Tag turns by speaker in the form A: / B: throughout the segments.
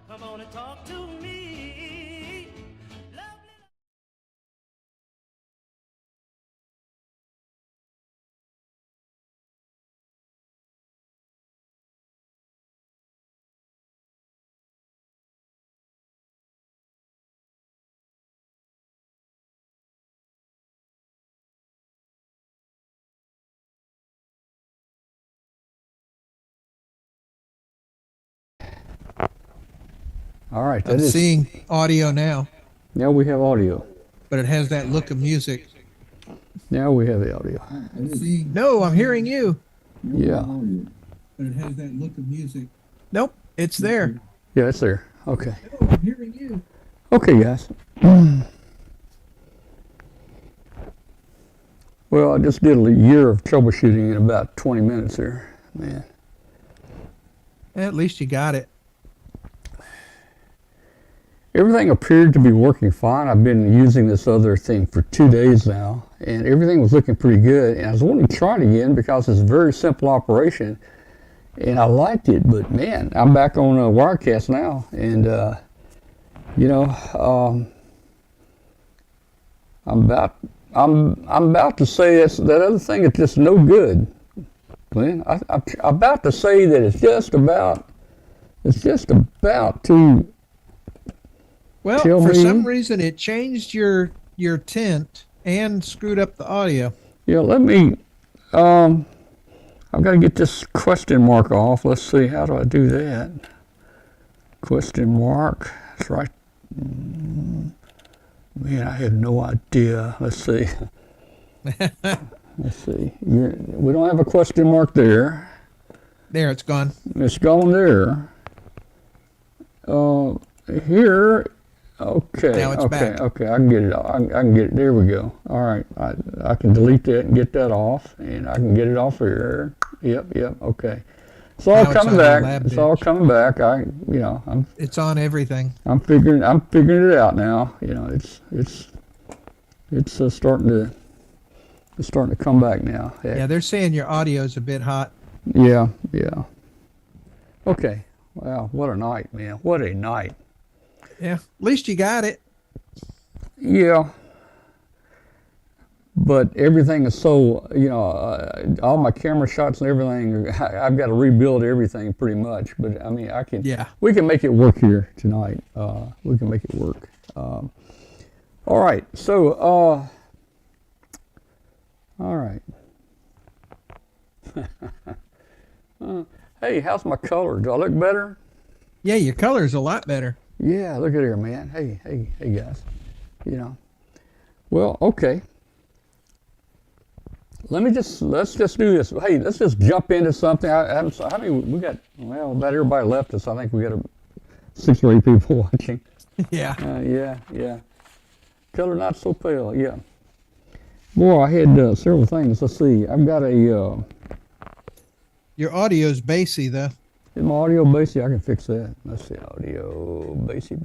A: Come on and talk to me. Lovely.
B: All right.
C: I'm seeing audio now,
B: Now we have audio.
C: but it has that look of music.
B: Now we have the audio.
C: No, I'm hearing you.
B: Yeah.
C: But it has that look of music. Nope, it's there.
B: Yeah, it's there. Okay.
C: No, I'm hearing you.
B: Okay, guys. Well, I just did a year of troubleshooting in about 20 minutes here. Man.
C: At least you got it.
B: Everything appeared to be working fine. I've been using this other thing for 2 days now, and everything was looking pretty good. And I was wanting to try it again because it's a very simple operation, and I liked it. But man, I'm back on Wirecast now, and you know, I'm about to say that other thing is just no good, Glenn. I'm about to say that it's just about to.
C: Well, for some reason, it changed your tint and screwed up the audio.
B: Yeah, let me. I've got to get this question mark off. Let's see, how do I do that? Question mark. That's right. Man, I have no idea. Let's see. Let's see. We don't have a question mark there.
C: There, it's gone.
B: It's gone there. Here. Okay.
C: Now it's back.
B: Okay. I can get it. I can get it. There we go. All right. I can delete that and get that off, and I can get it off here. Yep. Okay. It's all coming back. It's all coming back.
C: It's on everything.
B: I'm figuring it out now. You know, it's starting to come back now. Heck.
C: Yeah, they're saying your audio is a bit hot.
B: Yeah. Okay. Wow, what a night, man. What a night.
C: Yeah, at least you got it.
B: Yeah. But everything is so, all my camera shots and everything, I've got to rebuild everything pretty much. But I mean, we can make it work here tonight. We can make it work. All right. So, all right. Hey, how's my color? Do I look better?
C: Yeah, your color's a lot better.
B: Yeah, look at here, man. Hey, guys. Well, okay. Let's just do this. Hey, let's just jump into something. I mean, we got, well, about everybody left us. I think we got 6 or 8 people watching.
C: Yeah.
B: Yeah. Color not so pale. Yeah. Boy, I had several things. Let's see. I've got a.
C: Your audio's bassy, though.
B: Is my audio bassy? I can fix that. Let's see. Audio bassy.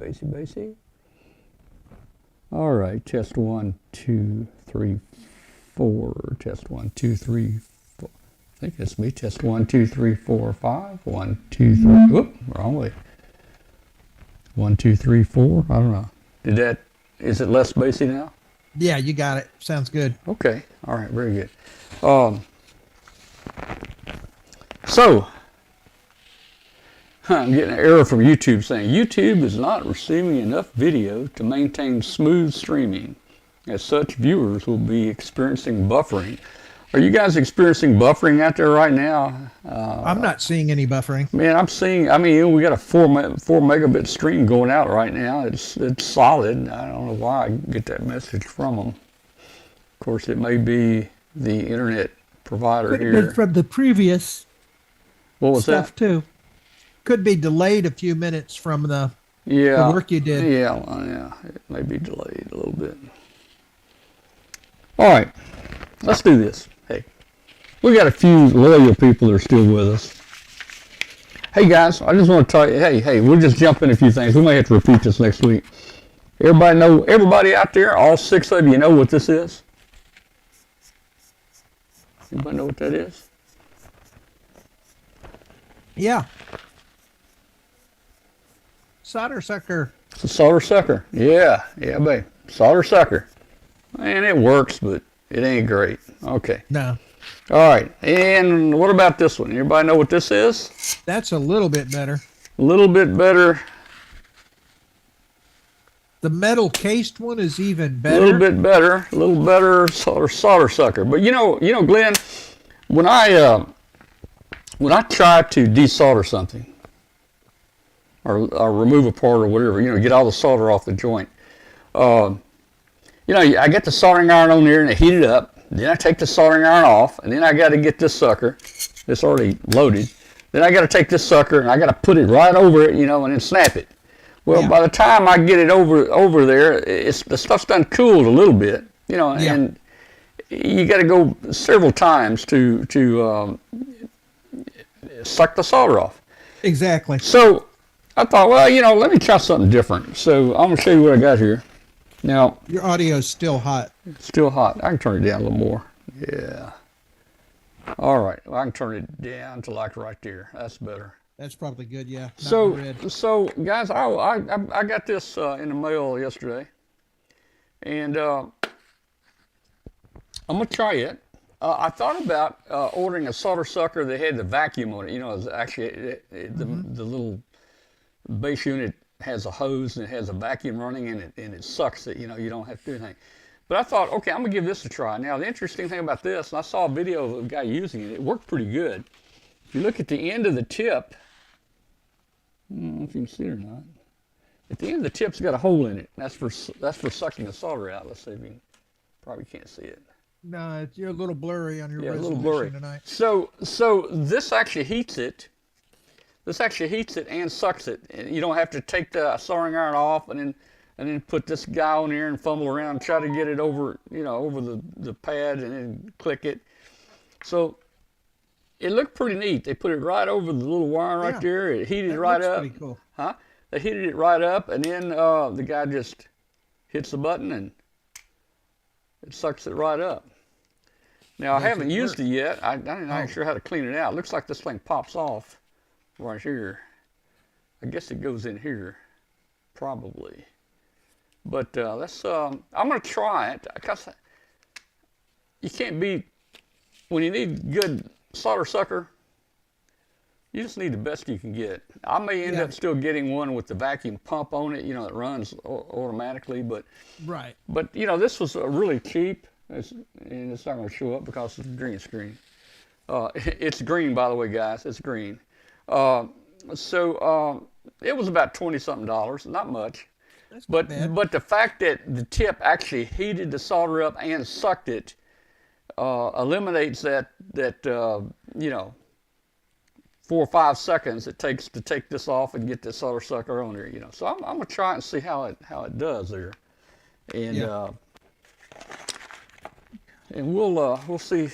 B: All right. Test 1, 2, 3, 4. Test 1, 2, 3, 4. I think that's me. Test 1, 2, 3, 4, 5. 1, 2, 3. Whoop, wrong way. 1, 2, 3, 4. I don't know. Is it less bassy now?
C: Yeah, you got it. Sounds good.
B: Okay. All right. Very good. So, I'm getting an error from YouTube saying YouTube is not receiving enough video to maintain smooth streaming. As such, viewers will be experiencing buffering. Are you guys experiencing buffering out there right now?
C: I'm not seeing any buffering.
B: Man, we got a 4 megabit stream going out right now. It's solid. I don't know why I get that message from them. Of course, it may be the internet provider here.
C: Could have been from the previous
B: what was
C: stuff
B: that?
C: Too. Could be delayed a few minutes from the
B: Yeah.
C: the work you did.
B: Yeah, well, yeah. It may be delayed a little bit. All right. Let's do this. Hey, we got a few loyal people that are still with us. Hey guys, I just want to tell you, hey, we'll just jump in a few things. We may have to repeat this next week. Everybody out there, all 6 of you know what this is? Anybody know what that is?
C: Yeah. Solder sucker.
B: It's a solder sucker. Yeah, babe. Solder sucker. And it works, but it ain't great. Okay.
C: No.
B: All right. And what about this one? Everybody know what this is?
C: That's a little bit better.
B: A little bit better.
C: The metal cased one is even
B: A
C: better.
B: little bit better. A little better solder sucker. But you know, Glenn, when I try to desolder something or remove a part or whatever, get all the solder off the joint, I get the soldering iron on there and I heat it up. Then I take the soldering iron off, and then I got to get this sucker. It's already loaded. Then I got to take this sucker and I got to put it right over it, and then snap it. Well, by the time I get it over there, the stuff's done cooled a little bit, and you got to go several times to suck the solder off.
C: Exactly.
B: So I thought, well, let me try something different. So I'm going to show you what I got here. Now,
C: your audio's still hot.
B: Still hot. I can turn it down a little more. Yeah. All right. Well, I can turn it down to like right there. That's better.
C: That's probably good. Yeah.
B: So guys, I got this in the mail yesterday, and I'm gonna try it. I thought about ordering a solder sucker that had the vacuum on it. It's actually the little base unit has a hose and it has a vacuum running in it, and it sucks it. You don't have to do anything. But I thought, okay, I'm gonna give this a try. Now the interesting thing about this, and I saw a video of a guy using it. It worked pretty good. If you look at the end of the tip, I don't know if you can see it or not. At the end of the tip's got a hole in it. That's for sucking the solder out. Let's see if you can. Probably can't see it.
C: No, you're a little blurry on your resolution
B: a little blurry
C: tonight.
B: So this actually heats it. This actually heats it and sucks it. You don't have to take the soldering iron off and then put this guy on there and fumble around and try to get it over, over the pad and then click it. So it looked pretty neat. They put it right over the little wire right there. It heated right up.
C: Pretty cool.
B: Huh? They heated it right up, and then the guy just hits the button and it sucks it right up. Now I haven't used it yet. I'm not sure how to clean it out. It looks like this thing pops off right here. I guess it goes in here, probably. But let's. I'm gonna try it because you can't beat when you need good solder sucker. You just need the best you can get. I may end up still getting one with the vacuum pump on it, that runs automatically. But
C: right.
B: But this was really cheap, and it's not going to show up because it's green screen. It's green, by the way, guys. It's green. So it was about $20-something, not much.
C: That's
B: but
C: not bad.
B: But the fact that the tip actually heated the solder up and sucked it eliminates that 4 or 5 seconds it takes to take this off and get this solder sucker on there. So I'm gonna try and see how it does there, and we'll see.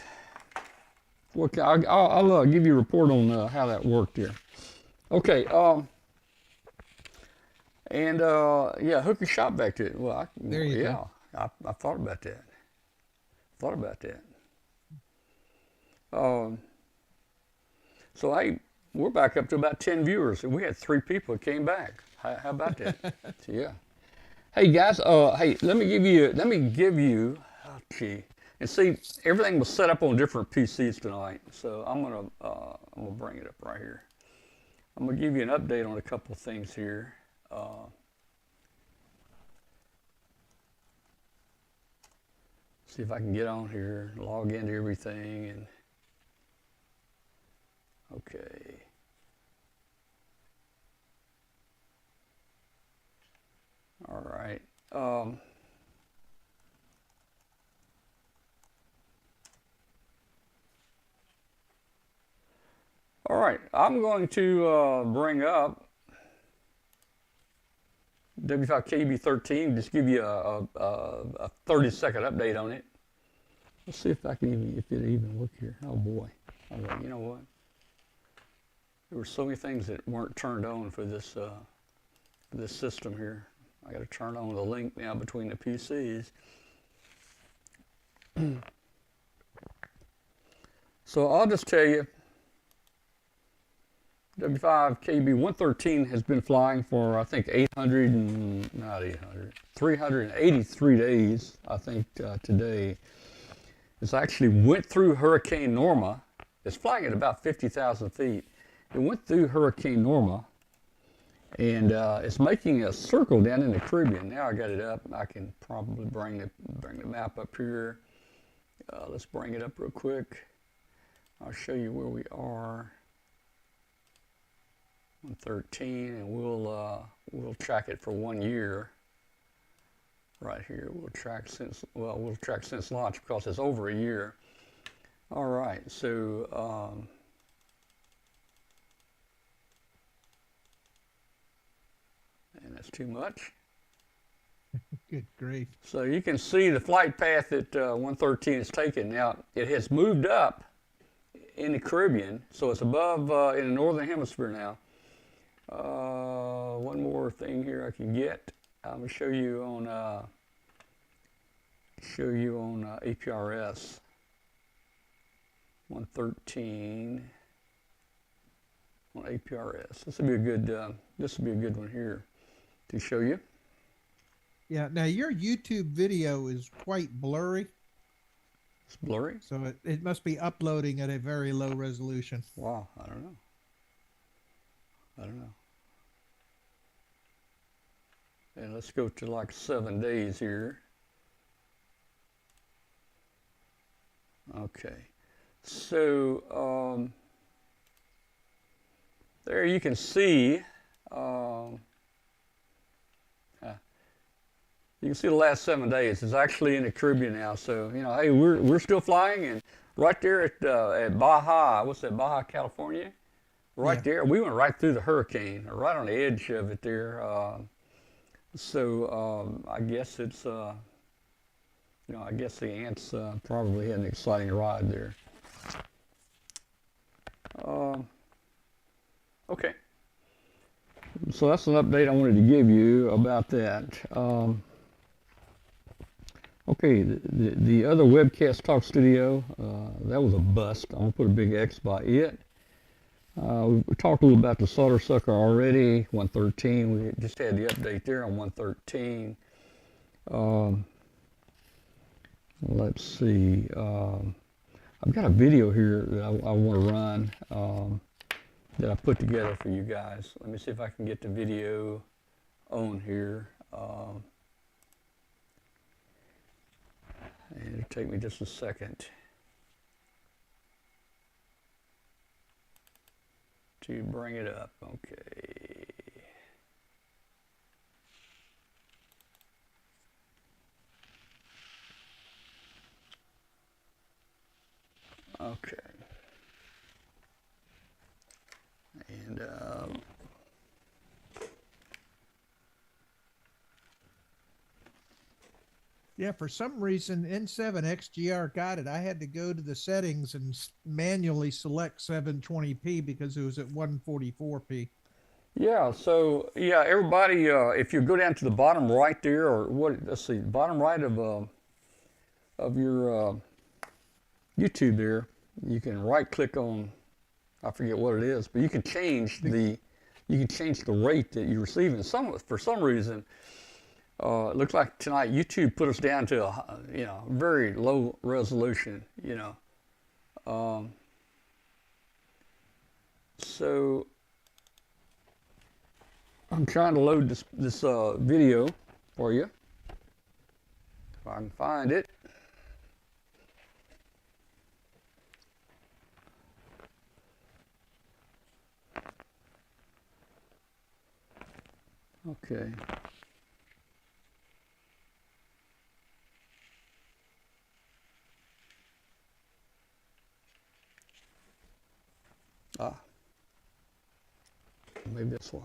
B: I'll give you a report on how that worked here. Okay. Hook your shop back to it. Well,
C: there you go.
B: I thought about that. So hey, we're back up to about 10 viewers, and we had 3 people that came back. How about that? Yeah. Hey guys, let me give you. Oh, gee. And see, everything was set up on different PCs tonight, so I'm gonna bring it up right here. I'm gonna give you an update on a couple of things here. See if I can get on here, log into everything, and okay. All right. All right, I'm going to bring up W5KB13, just give you a 30-second update on it. Let's see if I can even, if it even work here. Oh boy. Oh, well, you know what? There were so many things that weren't turned on for this system here. I got to turn on the link now between the PCs. So I'll just tell you, W5KB113 has been flying for, I think, 383 days, I think, today. It's actually went through Hurricane Norma. It's flying at about 50,000 feet. It went through Hurricane Norma, and it's making a circle down in the Caribbean. Now I got it up. I can probably bring the map up here. Let's bring it up real quick. I'll show you where we are. 113, and we'll track it for 1 year. Right here, we'll track since launch because it's over a year. All right, so and that's too much.
C: Good grief.
B: So you can see the flight path that 113 is taking. Now, it has moved up in the Caribbean, so it's above in the northern hemisphere now. One more thing here I can get. I'm gonna show you on APRS 113 on APRS. This will be a good one here to show you.
C: Yeah. Now your YouTube video is quite blurry.
B: It's blurry.
C: So it must be uploading at a very low resolution.
B: Wow. I don't know. And let's go to like 7 days here. Okay. So there you can see the last 7 days. It's actually in the Caribbean now. So, you know, hey, we're still flying, and right there at Baja, what's that, Baja, California? Right there, we went right through the hurricane, right on the edge of it there. I guess it's, I guess the ants probably had an exciting ride there. Okay. So that's an update I wanted to give you about that. Okay, the other webcast talk studio, that was a bust. I'm going to put a big X by it. We talked a little about the solder sucker already, 113. We just had the update there on 113. Let's see. I've got a video here that I want to run that I put together for you guys. Let me see if I can get the video on here. And it'll take me just a second to bring it up. Okay. Okay. And
C: yeah, for some reason N7 XGR got it. I had to go to the settings and manually select 720p because it was at 144p.
B: yeah, so yeah, everybody, if you go down to the bottom right there, or what? Let's see, bottom right of your YouTube there, you can right click on, I forget what it is, but you can change the rate that you're receiving. For some reason, it looks like tonight YouTube put us down to a very low resolution. So I'm trying to load this video for you if I can find it. Okay. Maybe that's why.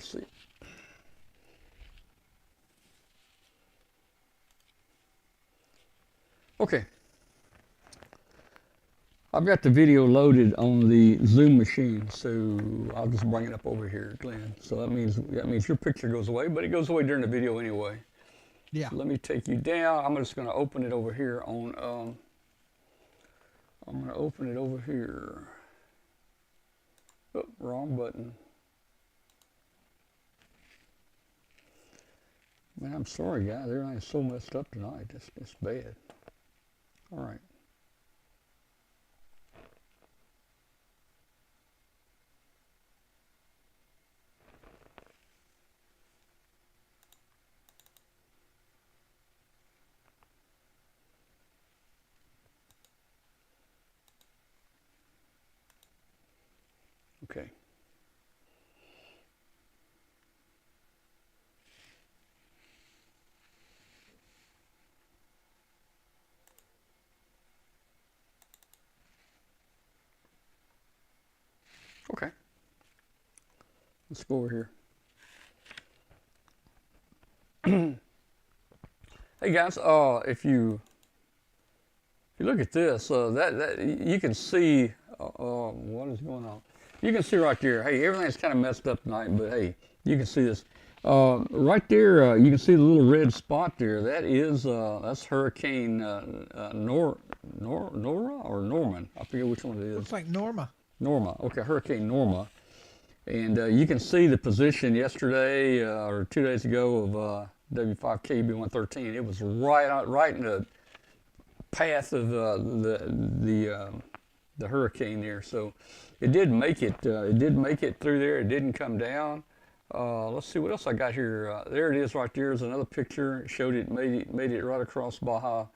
B: Let's see. Okay. I've got the video loaded on the Zoom machine, so I'll just bring it up over here, Glenn. So that means your picture goes away, but it goes away during the video anyway.
C: Yeah.
B: So let me take you down. I'm just going to open it over here on. I'm going to open it over here. Oh, wrong button. Man, I'm sorry, guys. Everything's so messed up tonight. It's bad. All right. Okay. Okay. Let's go over here. Hey guys, if you look at this, that you can see what is going on. You can see right there. Hey, everything's kind of messed up tonight, but hey, you can see this. Right there, you can see the little red spot there. That is that's Hurricane Nora or Norman. I forget which one it is.
C: Looks like Norma.
B: Norma. Okay, Hurricane Norma. And you can see the position yesterday or 2 days ago of W5KB113. It was right in the path of the hurricane there. So it did make it. It did make it through there. It didn't come down. Let's see what else I got here. There it is right there. There's another picture. It showed it made it right across Baja,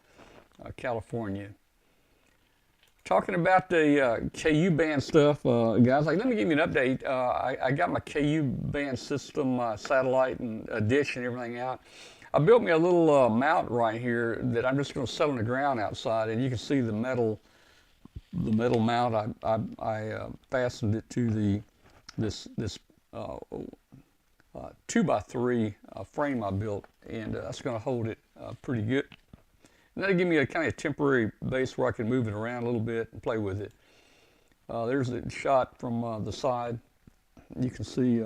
B: California. Talking about the KU band stuff, guys, let me give you an update. I got my KU band system, satellite and dish and everything out. I built me a little mount right here that I'm just going to set on the ground outside, and you can see the metal mount. I fastened it to this 2x3 frame I built, and that's going to hold it pretty good. And that'll give me a kind of temporary base where I can move it around a little bit and play with it. There's a shot from the side. You can see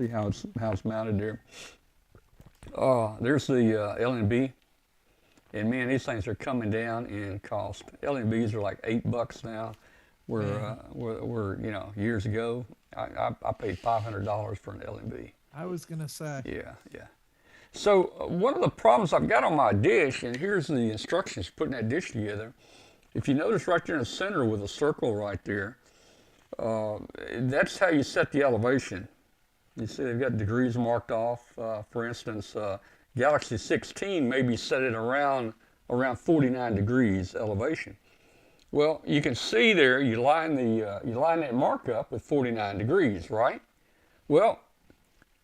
B: how it's mounted there. There's the LNB, and man, these things are coming down in cost. LNBs are like $8 now, where years ago I paid $500 for an LNB.
C: I was gonna say.
B: Yeah. So one of the problems I've got on my dish, and here's the instructions putting that dish together. If you notice right there in the center with a circle right there, that's how you set the elevation. You see they've got degrees marked off. For instance, Galaxy 16 maybe set it around 49 degrees elevation. Well, you can see there you line that mark up with 49 degrees, right? Well,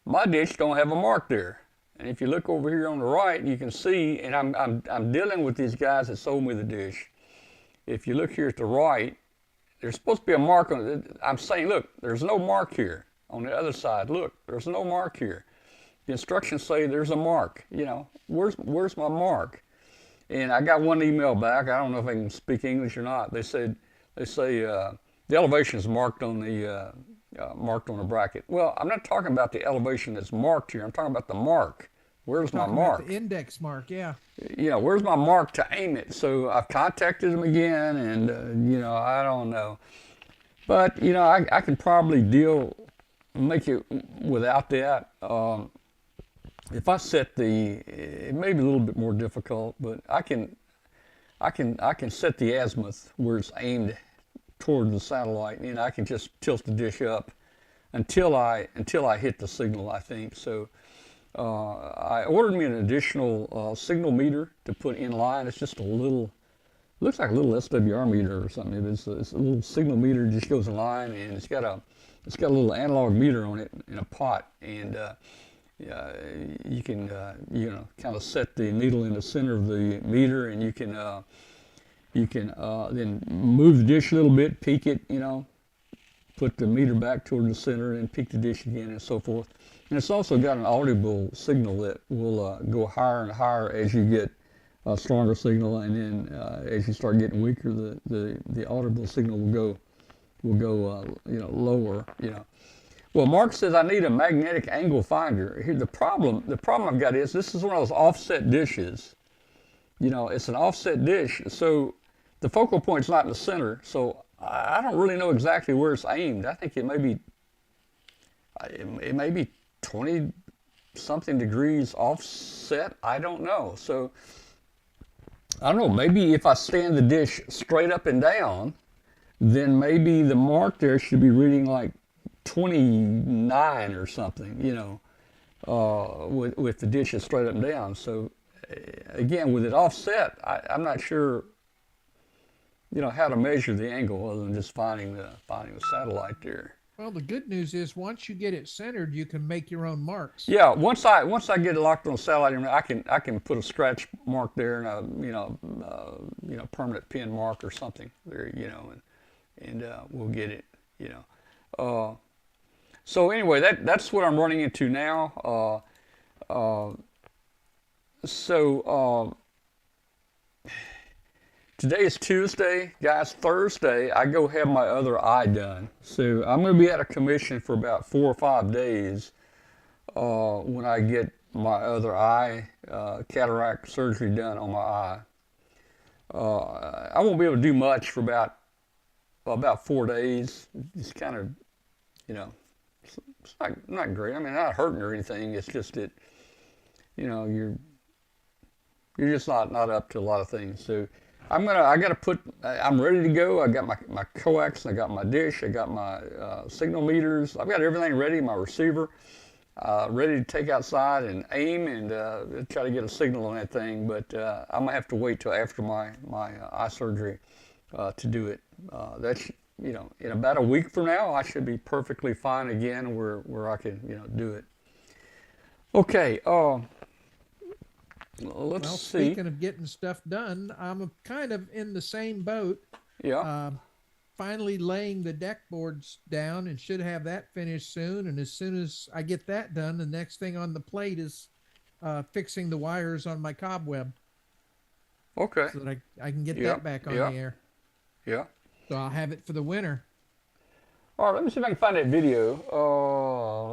B: my dish don't have a mark there. And if you look over here on the right, you can see, and I'm dealing with these guys that sold me the dish. If you look here at the right, there's supposed to be a mark on it. I'm saying, look, there's no mark here. On the other side, look, there's no mark here. The instructions say there's a mark. Where's my mark? And I got one email back. I don't know if I can speak English or not. They say the elevation is marked on the bracket. Well, I'm not talking about the elevation that's marked here. I'm talking about the mark. Where's my mark?
C: The index mark, yeah.
B: Where's my mark to aim it? So I've contacted them again, and I don't know. But I can probably make it without that. If I set it may be a little bit more difficult, but I can set the azimuth where it's aimed toward the satellite, and I can just tilt the dish up until I hit the signal, I think. So I ordered me an additional signal meter to put in line. It's just looks like a little SWR meter or something. It's a little signal meter, just goes in line, and it's got a little analog meter on it in a pot, and you can kind of set the needle in the center of the meter, and you can then move the dish a little bit, peek it, put the meter back toward the center, and peak the dish again, and so forth. And it's also got an audible signal that will go higher and higher as you get a stronger signal, and then as you start getting weaker, the audible signal will go lower. Well, Mark says I need a magnetic angle finder. Here, the problem I've got is this is one of those offset dishes. It's an offset dish, so the focal point's not in the center. So I don't really know exactly where it's aimed. I think it may be 20 something degrees offset. I don't know. So I don't know. Maybe if I stand the dish straight up and down, then maybe the mark there should be reading like 29 or something, with the dishes straight up and down. So again, with it offset, I'm not sure, how to measure the angle other than just finding the satellite there.
C: Well, the good news is once you get it centered, you can make your own marks.
B: Yeah, once I get it locked on the satellite, I can put a scratch mark there and a permanent pin mark or something there, and we'll get it, So anyway, that's what I'm running into now. Today is Tuesday, guys. Thursday, I go have my other eye done. So I'm going to be at a commission for about 4 or 5 days when I get my other eye cataract surgery done on my eye. I won't be able to do much for about 4 days. It's kind of, it's not great. I mean, not hurting or anything. It's just that, you're just not up to a lot of things. So I'm ready to go. I got my coax, I got my dish, I got my signal meters. I've got everything ready, my receiver, ready to take outside and aim and try to get a signal on that thing. But I'm gonna have to wait till after my eye surgery to do it. That's in about a week from now, I should be perfectly fine again, where I can do it. Okay. Let's see.
C: Speaking of getting stuff done, I'm kind of in the same boat.
B: Yeah.
C: Finally laying the deck boards down and should have that finished soon. And as soon as I get that done, the next thing on the plate is fixing the wires on my cobweb.
B: Okay.
C: So that I can get that back on the air.
B: Yeah.
C: So I'll have it for the winter.
B: All right, let me see if I can find that video.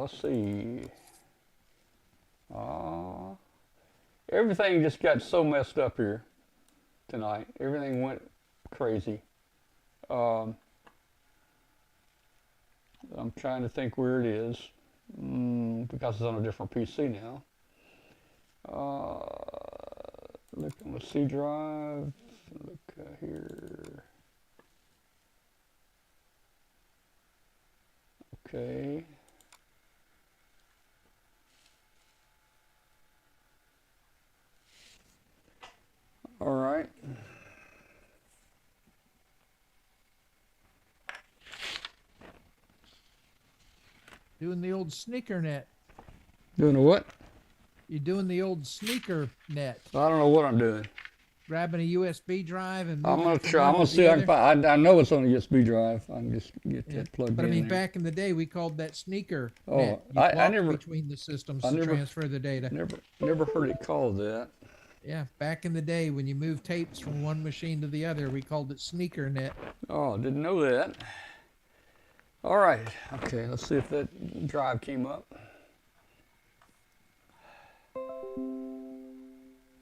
B: Let's see. Everything just got so messed up here tonight. Everything went crazy. I'm trying to think where it is because it's on a different PC now. Look on the C drive. Look here. Okay. All right.
C: Doing the old sneaker net.
B: Doing a what?
C: You're doing the old sneaker net.
B: I don't know what I'm doing.
C: Grabbing a USB drive and
B: I'm gonna try. I'm gonna see if I can find. I know it's on a USB drive. I can just get that plugged in.
C: But I mean,
B: there.
C: back in the day, we called that sneaker.
B: Oh,
C: net.
B: I never
C: between the systems to transfer the data.
B: Never heard it called that.
C: Yeah, back in the day when you moved tapes from one machine to the other, we called it sneaker net.
B: Oh, didn't know that. All right. Okay, let's see if that drive came up.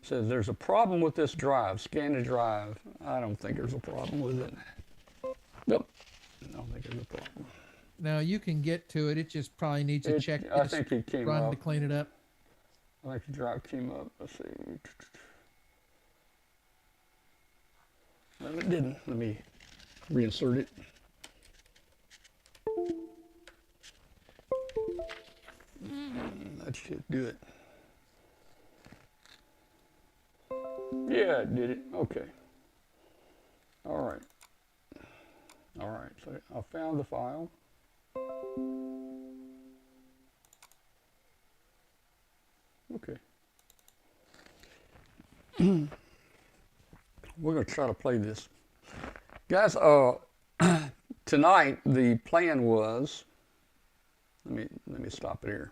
B: Says there's a problem with this drive. Scan the drive. I don't think there's a problem with it. Nope. I don't think there's a problem.
C: Now you can get to it. It just probably needs a check.
B: I think it came
C: run
B: up.
C: to clean it up.
B: I think the drive came up. Let's see. No, it didn't. Let me reinsert it. That should do it. Yeah, it did it. Okay. All right. All right. So I found the file. Okay. We're going to try to play this. Guys, tonight the plan was, let me stop it here.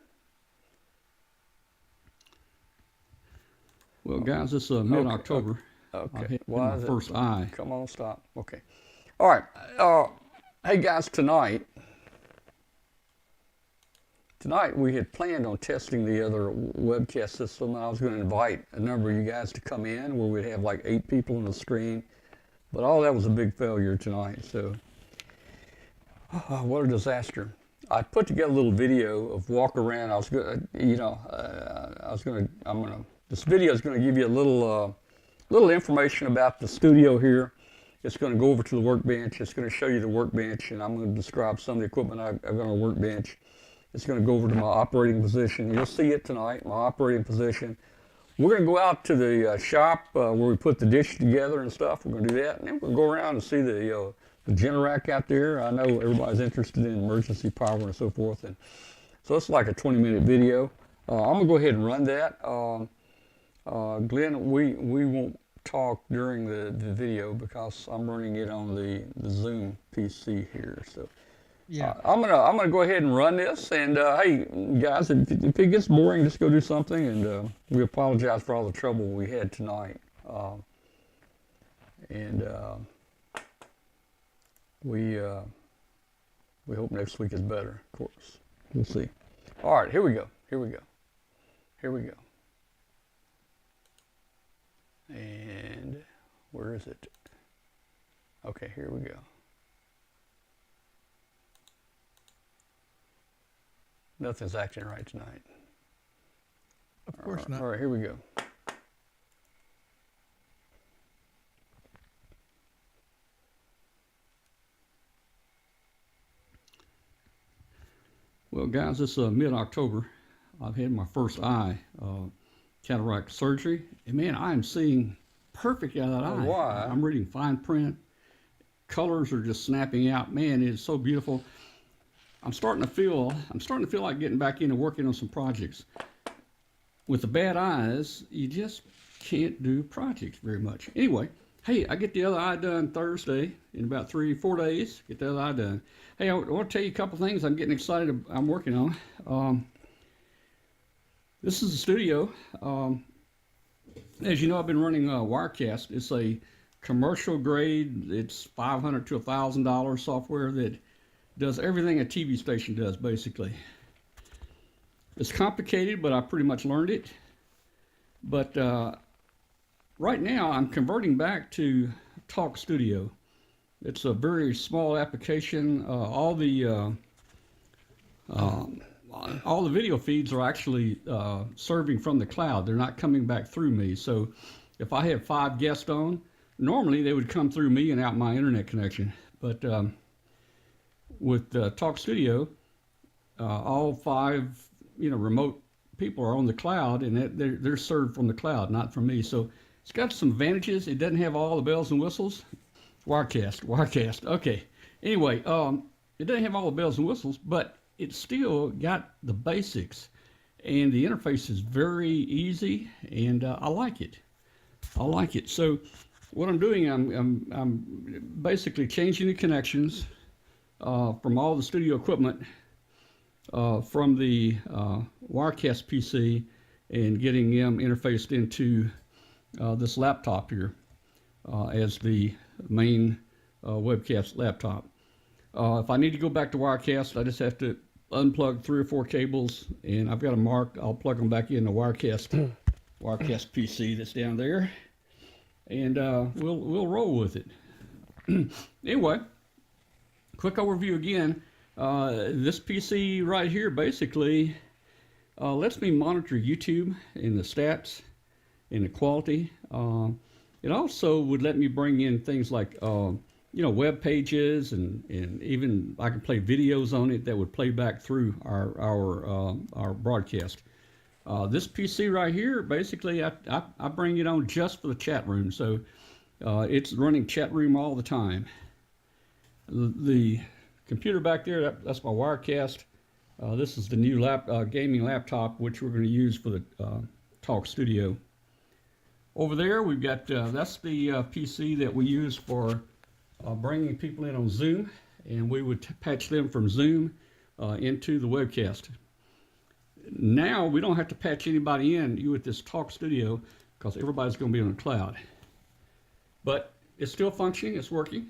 D: Well, guys, it's mid-October.
B: Okay.
D: Why is it? First eye.
B: Come on, stop. Okay. All right. Hey guys, tonight we had planned on testing the other webcast system. I was going to invite a number of you guys to come in where we'd have like 8 people on the screen, but all that was a big failure tonight. So, what a disaster! I put together a little video of walk around. I was going, This video is going to give you a little information about the studio here. It's going to go over to the workbench. It's going to show you the workbench, and I'm going to describe some of the equipment I've got on the workbench. It's going to go over to my operating position. You'll see it tonight, my operating position. We're going to go out to the shop where we put the dish together and stuff. We're going to do that, and then we're going to go around and see the Cataract out there. I know everybody's interested in emergency power and so forth, and so it's like a 20-minute video. I'm going to go ahead and run that. Glenn, we won't talk during the video because I'm running it on the Zoom PC here. So yeah, I'm gonna go ahead and run this. And hey guys, if it gets boring, just go do something. And we apologize for all the trouble we had tonight. We hope next week is better. Of course, we'll see. All right, here we go. And where is it? Okay, here we go. Nothing's acting right tonight.
C: Of course not.
B: All right, here we go.
D: Well, guys, it's mid-October. I've had my first eye cataract surgery, and man, I am seeing perfect out of that eye.
B: Why?
D: I'm reading fine print. Colors are just snapping out. Man, it is so beautiful. I'm starting to feel like getting back into working on some projects. With the bad eyes, you just can't do projects very much. Anyway, hey, I get the other eye done Thursday in about 3-4 days. Get the other eye done. Hey, I want to tell you a couple things I'm getting excited. I'm working on. This is the studio. As you know, I've been running Wirecast. It's a commercial grade. It's $500 to $1,000 software that does everything a TV station does, basically. It's complicated, but I pretty much learned it. But right now, I'm converting back to Talk Studio. It's a very small application. All the video feeds are actually serving from the cloud. They're not coming back through me. So if I have 5 guests on, normally they would come through me and out my internet connection. But with Talk Studio, all 5 remote people are on the cloud, and they're served from the cloud, not from me. So it's got some advantages. It doesn't have all the bells and whistles. Wirecast. Okay. Anyway, it doesn't have all the bells and whistles, but it's still got the basics, and the interface is very easy, and I like it. So what I'm doing, I'm basically changing the connections from all the studio equipment from the Wirecast PC and getting them interfaced into this laptop here as the main webcast laptop. If I need to go back to Wirecast, I just have to unplug 3 or 4 cables, and I've got a mark. I'll plug them back in the Wirecast PC that's down there, and we'll roll with it. Anyway, quick overview again. This PC right here basically lets me monitor YouTube and the stats and the quality. It also would let me bring in things like web pages, and even I can play videos on it that would play back through our broadcast. This PC right here, basically, I bring it on just for the chat room, so it's running chat room all the time. The computer back there, that's my Wirecast. This is the new gaming laptop, which we're going to use for the Talk Studio. Over there, we've got, that's the PC that we use for bringing people in on Zoom and we would patch them from Zoom into the webcast. Now we don't have to patch anybody in you with this Talk Studio because everybody's going to be on the cloud. But it's still functioning, it's working.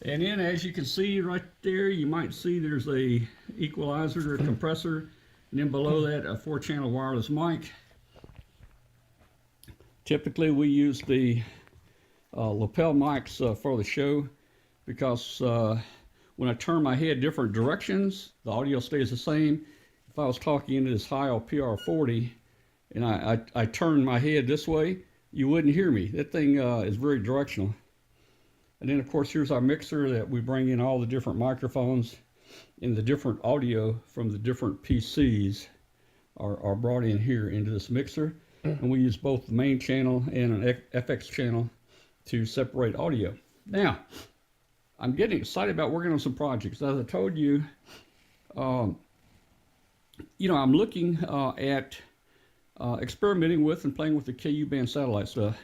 D: And then as you can see right there, you might see there's a equalizer or compressor, and then below that a 4-channel wireless mic. Typically we use the lapel mics for the show because when I turn my head different directions, the audio stays the same. If I was talking into this Heil PR40 and I turn my head this way, you wouldn't hear me. That thing is very directional. And then of course here's our mixer that we bring in all the different microphones, and the different audio from the different PCs are brought in here into this mixer. And we use both the main channel and an FX channel to separate audio. Now, I'm getting excited about working on some projects. As I told you, you know, I'm looking at experimenting with and playing with the KU band satellite stuff.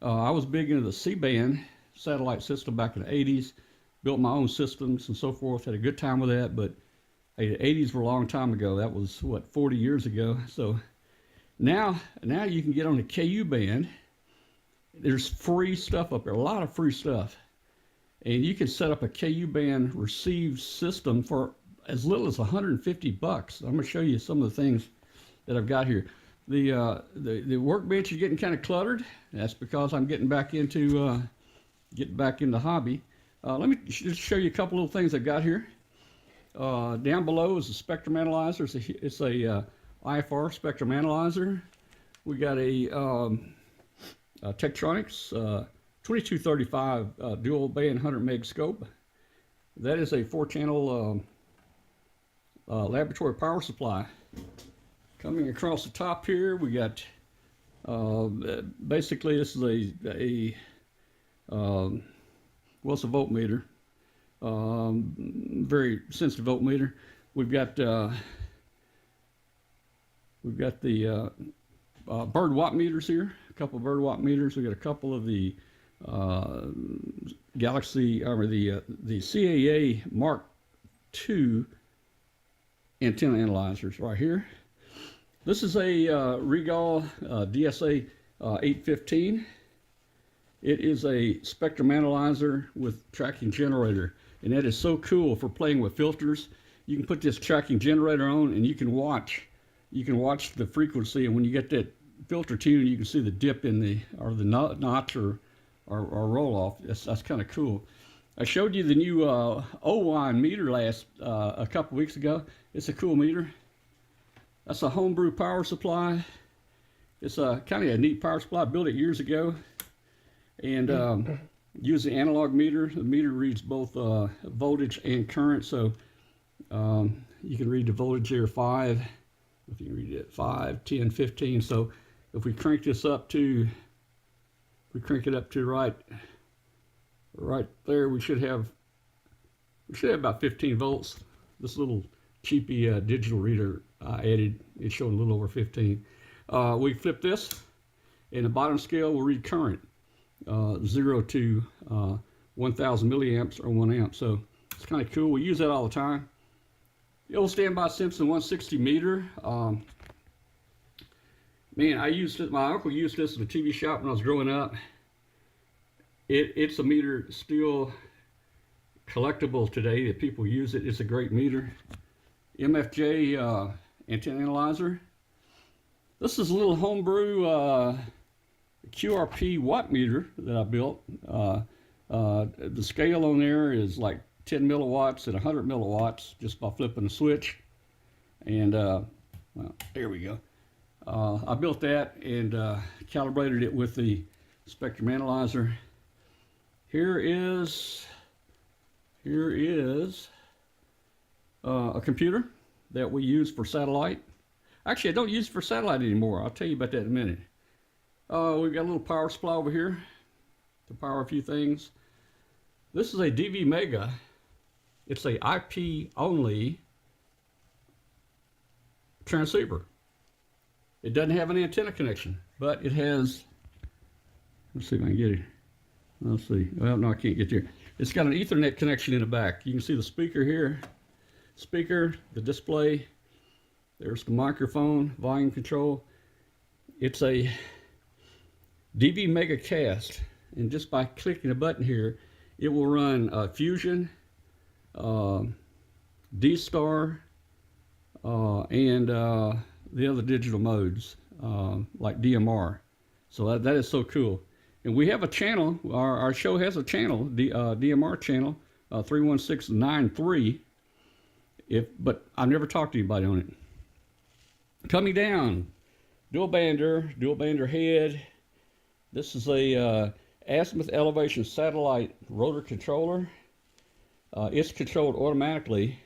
D: I was big into the C-band satellite system back in the 80s, built my own systems and so forth, had a good time with that, but hey, the 80s were a long time ago. That was, what, 40 years ago. So now you can get on the KU band. There's free stuff up there, a lot of free stuff. And you can set up a KU band receive system for as little as 150 bucks. I'm going to show you some of the things that I've got here. The workbench is getting kind of cluttered. That's because I'm getting back into the hobby. Let me just show you a couple little things I've got here. Down below is a spectrum analyzer. It's a IFR spectrum analyzer. We got a Tektronix 2235 dual band 100 meg scope. That is a 4-channel laboratory power supply. Coming across the top here, we got basically this is a what's a voltmeter? Very sensitive voltmeter. We've got the bird watt meters here. A couple of bird watt meters. We got a couple of the Galaxy or the CAA Mark II antenna analyzers right here. This is a Regal DSA 815. It is a spectrum analyzer with tracking generator, and that is so cool for playing with filters. You can put this tracking generator on, and you can watch the frequency, and when you get that filter tune, you can see the dip in the notch or roll off. That's kind of cool. I showed you the new OWIN meter a couple weeks ago. It's a cool meter. That's a homebrew power supply. It's a kind of a neat power supply. I built it years ago, and use the analog meter. The meter reads both voltage and current, so you can read the voltage there 5. If you can read it 5, 10, 15. So if we crank this up to, right there, we should have about 15 volts. This little cheapy digital reader I added, it's showing a little over 15. We flip this, and the bottom scale will read current, 0 to 1,000 milliamps or 1 amp. So it's kind of cool. We use that all the time. The old standby Simpson 160 meter. Man, I used it. My uncle used this in a TV shop when I was growing up. It's a meter still collectible today that people use it. It's a great meter. MFJ antenna analyzer. This is a little homebrew QRP watt meter that I built. The scale on there is like 10 milliwatts and 100 milliwatts just by flipping the switch. And well, there we go. I built that and calibrated it with the spectrum analyzer. Here is a computer that we use for satellite. Actually, I don't use it for satellite anymore. I'll tell you about that in a minute. We've got a little power supply over here to power a few things. This is a DV Mega. It's a IP only transceiver. It doesn't have an antenna connection, but it has, let's see if I can get it. Let's see. Well, no, I can't get there. It's got an Ethernet connection in the back. You can see the speaker here, the display. There's the microphone, volume control. It's a DV Mega Cast, and just by clicking a button here, it will run Fusion, D-Star, and the other digital modes like DMR. So that is so cool. And we have a channel. Our show has a channel, DMR channel, 31693. But I've never talked to anybody on it. Coming down, dual bander head. This is a azimuth elevation satellite rotor controller. It's controlled automatically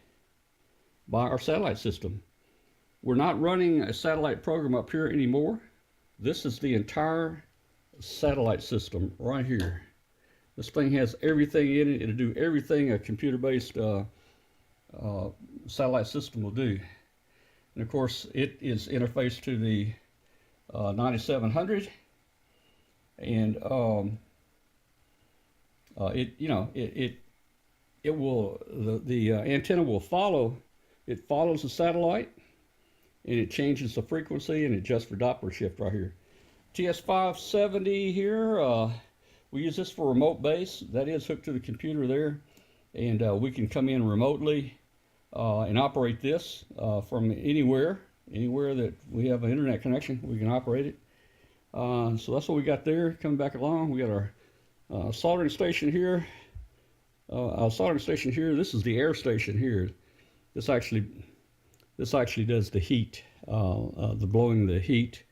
D: by our satellite system. We're not running a satellite program up here anymore. This is the entire satellite system right here. This thing has everything in it. It'll do everything a computer-based satellite system will do. And of course, it is interfaced to the 9700, and the antenna will follow. It follows the satellite, and it changes the frequency and adjusts for Doppler shift right here. TS570 here. We use this for remote base. That is hooked to the computer there, and we can come in remotely and operate this from anywhere that we have an internet connection. We can operate it. So that's what we got there. Coming back along, we got our soldering station here. This is the air station here. This actually does the heat, the blowing the heat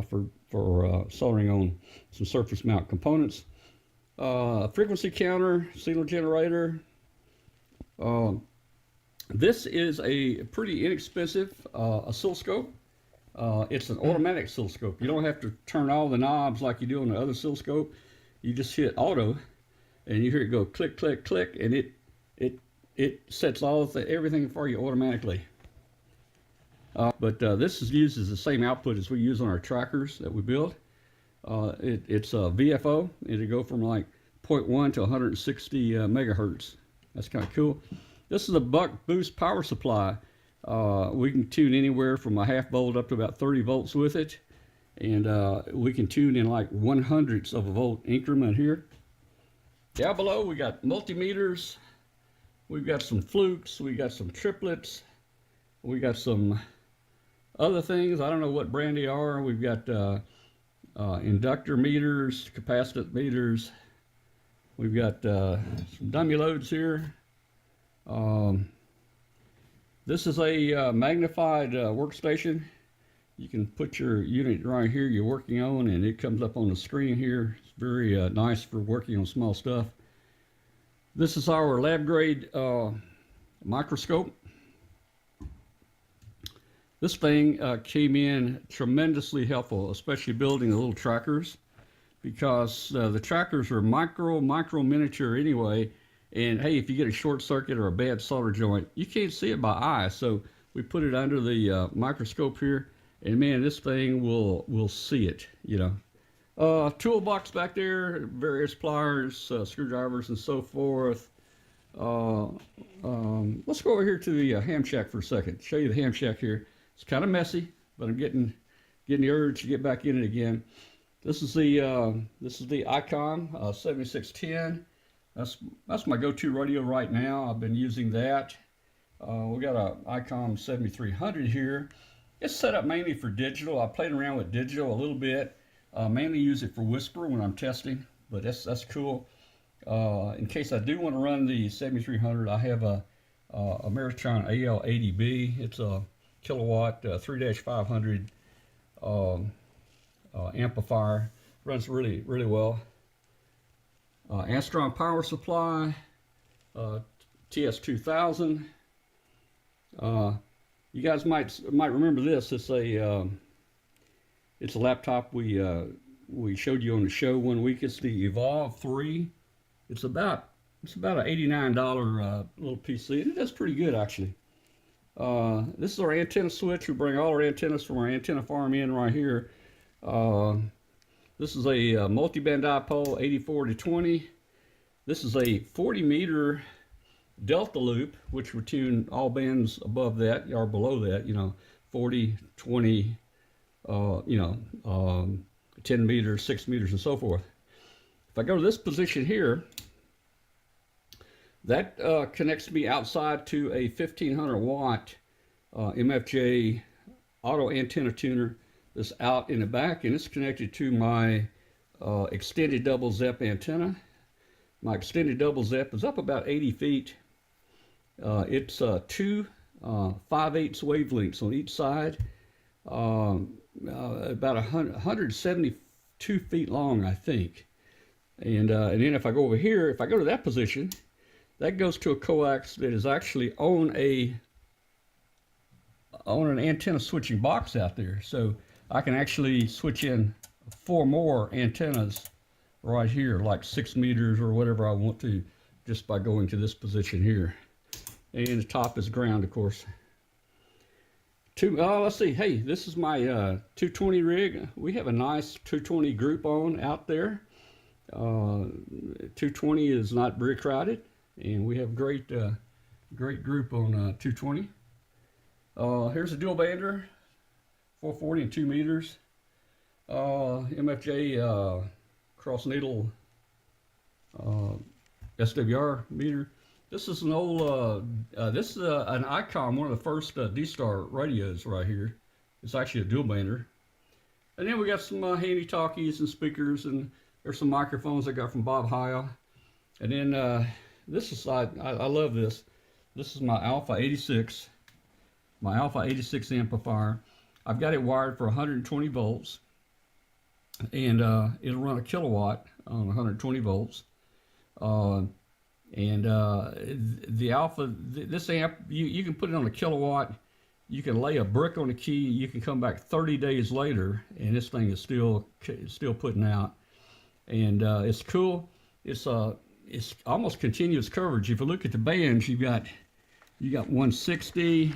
D: for soldering on some surface mount components. Frequency counter, signal generator. This is a pretty inexpensive oscilloscope. It's an automatic oscilloscope. You don't have to turn all the knobs like you do on the other oscilloscope. You just hit auto, and you hear it go click, click, click, and it sets everything for you automatically. But this uses the same output as we use on our trackers that we build. It's a VFO. It'll go from like 0.1 to 160 megahertz. That's kind of cool. This is a buck boost power supply. We can tune anywhere from a half volt up to about 30 volts with it. And we can tune in like 1/100ths of a volt increment here. Down below, we got multimeters. We've got some flukes. We got some triplets. We got some other things. I don't know what brand they are. We've got inductor meters, capacitance meters. We've got some dummy loads here. This is a magnified workstation. You can put your unit right here you're working on, and it comes up on the screen here. It's very nice for working on small stuff. This is our lab grade microscope. This thing came in tremendously helpful, especially building the little trackers, because the trackers are micro miniature anyway. And hey, if you get a short circuit or a bad solder joint, you can't see it by eye. So we put it under the microscope here, and man, this thing will see it, you know. Toolbox back there, various pliers, screwdrivers, and so forth. Let's go over here to the ham shack for a second. Show you the ham shack here. It's kind of messy, but I'm getting the urge to get back in it again. This is the Icon 7610. That's my go-to radio right now. I've been using that. We got a Icon 7300 here. It's set up mainly for digital. I played around with digital a little bit. Mainly use it for whisper when I'm testing, but that's cool. In case I do want to run the 7300, I have a Meritron AL80B. It's a kilowatt 3-500 amplifier. Runs really well. Astron power supply, TS2000. You guys might remember this. It's a laptop we showed you on the show one week. It's the Evolve 3. It's about an $89 little PC, and it does pretty good actually. This is our antenna switch. We bring all our antennas from our antenna farm in right here. This is a multi-band dipole 84 to 20. This is a 40 meter delta loop, which would tune all bands above that or below that, 40, 20, 10 meters, 6 meters, and so forth. If I go to this position here, that connects me outside to a 1500 watt MFJ auto antenna tuner that's out in the back, and it's connected to my extended double ZEP antenna. My extended double ZEP is up about 80 feet. It's two 5/8 wavelengths on each side, about 172 feet long, I think. And then if I go over here, if I go to that position, that goes to a coax that is actually on an antenna switching box out there. So I can actually switch in 4 more antennas right here, like 6 meters or whatever I want to, just by going to this position here. And the top is ground, of course. Let's see. Hey, this is my 220 rig. We have a nice 220 group on out there. 220 is not very crowded, and we have great group on 220. Here's a dual bander, 440 and 2 meters. MFJ cross needle SWR meter. This is an old, this is an Icon, one of the first D-Star radios right here. It's actually a dual bander. And then we got some handy talkies and speakers, and there's some microphones I got from Bob Heil. And then this is, I love this. This is my Alpha 86, amplifier. I've got it wired for 120 volts, and it'll run a kilowatt on 120 volts. The Alpha, this amp, you can put it on a kilowatt. You can lay a brick on the key. You can come back 30 days later, and this thing is still putting out. And it's cool. It's almost continuous coverage. If you look at the bands, you got 160,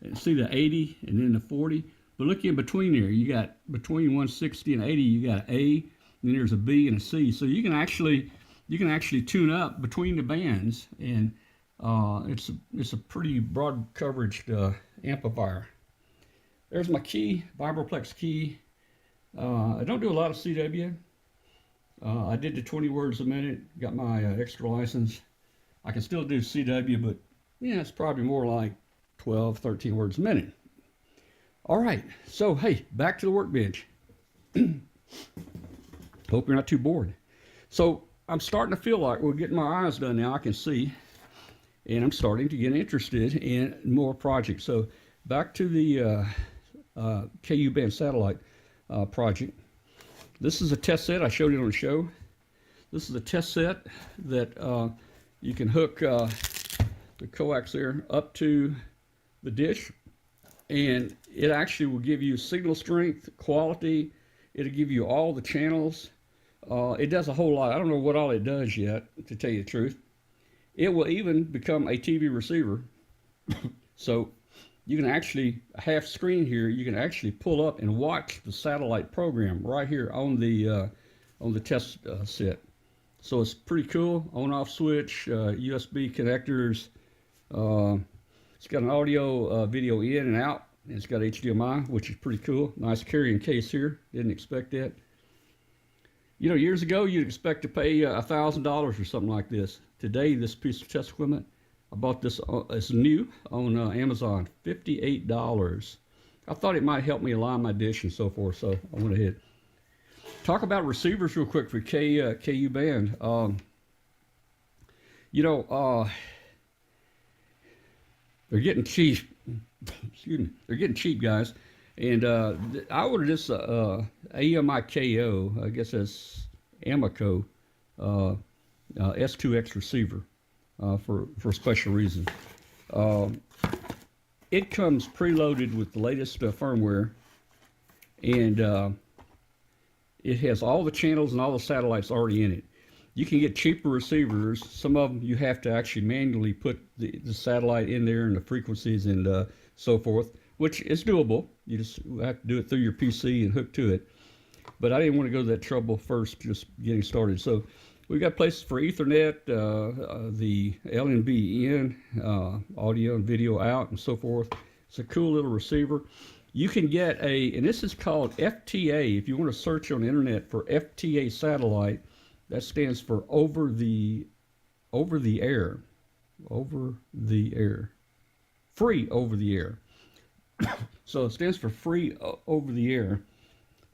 D: and see the 80, and then the 40. But look in between there. You got between 160 and 80. You got an A, and then there's a B and a C. So you can actually tune up between the bands, and it's a pretty broad coverage amplifier. There's my key, Vibroplex key. I don't do a lot of CW. I did the 20 words a minute, got my extra license. I can still do CW, but yeah, it's probably more like 12, 13 words a minute. All right, so hey, back to the workbench. Hope you're not too bored. So I'm starting to feel like we're getting my eyes done now. I can see, and I'm starting to get interested in more projects. So back to the KU band satellite project. This is a test set. I showed it on the show. This is a test set that you can hook the coax there up to the dish, and it actually will give you signal strength, quality. It'll give you all the channels. It does a whole lot. I don't know what all it does yet, to tell you the truth. It will even become a TV receiver. So you can actually, half screen here, you can actually pull up and watch the satellite program right here on the test set. So it's pretty cool. On-off switch, USB connectors. It's got an audio, video in and out. And it's got HDMI, which is pretty cool. Nice carrying case here. Didn't expect that. You know, years ago, you'd expect to pay $1,000 or something like this. Today, this piece of test equipment, I bought this, it's new on Amazon, $58. I thought it might help me align my dish and so forth, so I went ahead. Talk about receivers real quick for KU band. They're getting cheap. Excuse me. They're getting cheap, guys. And I ordered this AMIKO, I guess that's Amico, S2X receiver for a special reason. It comes preloaded with the latest firmware, and it has all the channels and all the satellites already in it. You can get cheaper receivers. Some of them you have to actually manually put the satellite in there and the frequencies and so forth, which is doable. You just have to do it through your PC and hook to it. But I didn't want to go to that trouble first, just getting started. So we've got places for Ethernet, the LNB in, audio and video out, and so forth. It's a cool little receiver. You can get and this is called FTA. If you want to search on the internet for FTA satellite, that stands for over the air, free over the air. So it stands for free over the air,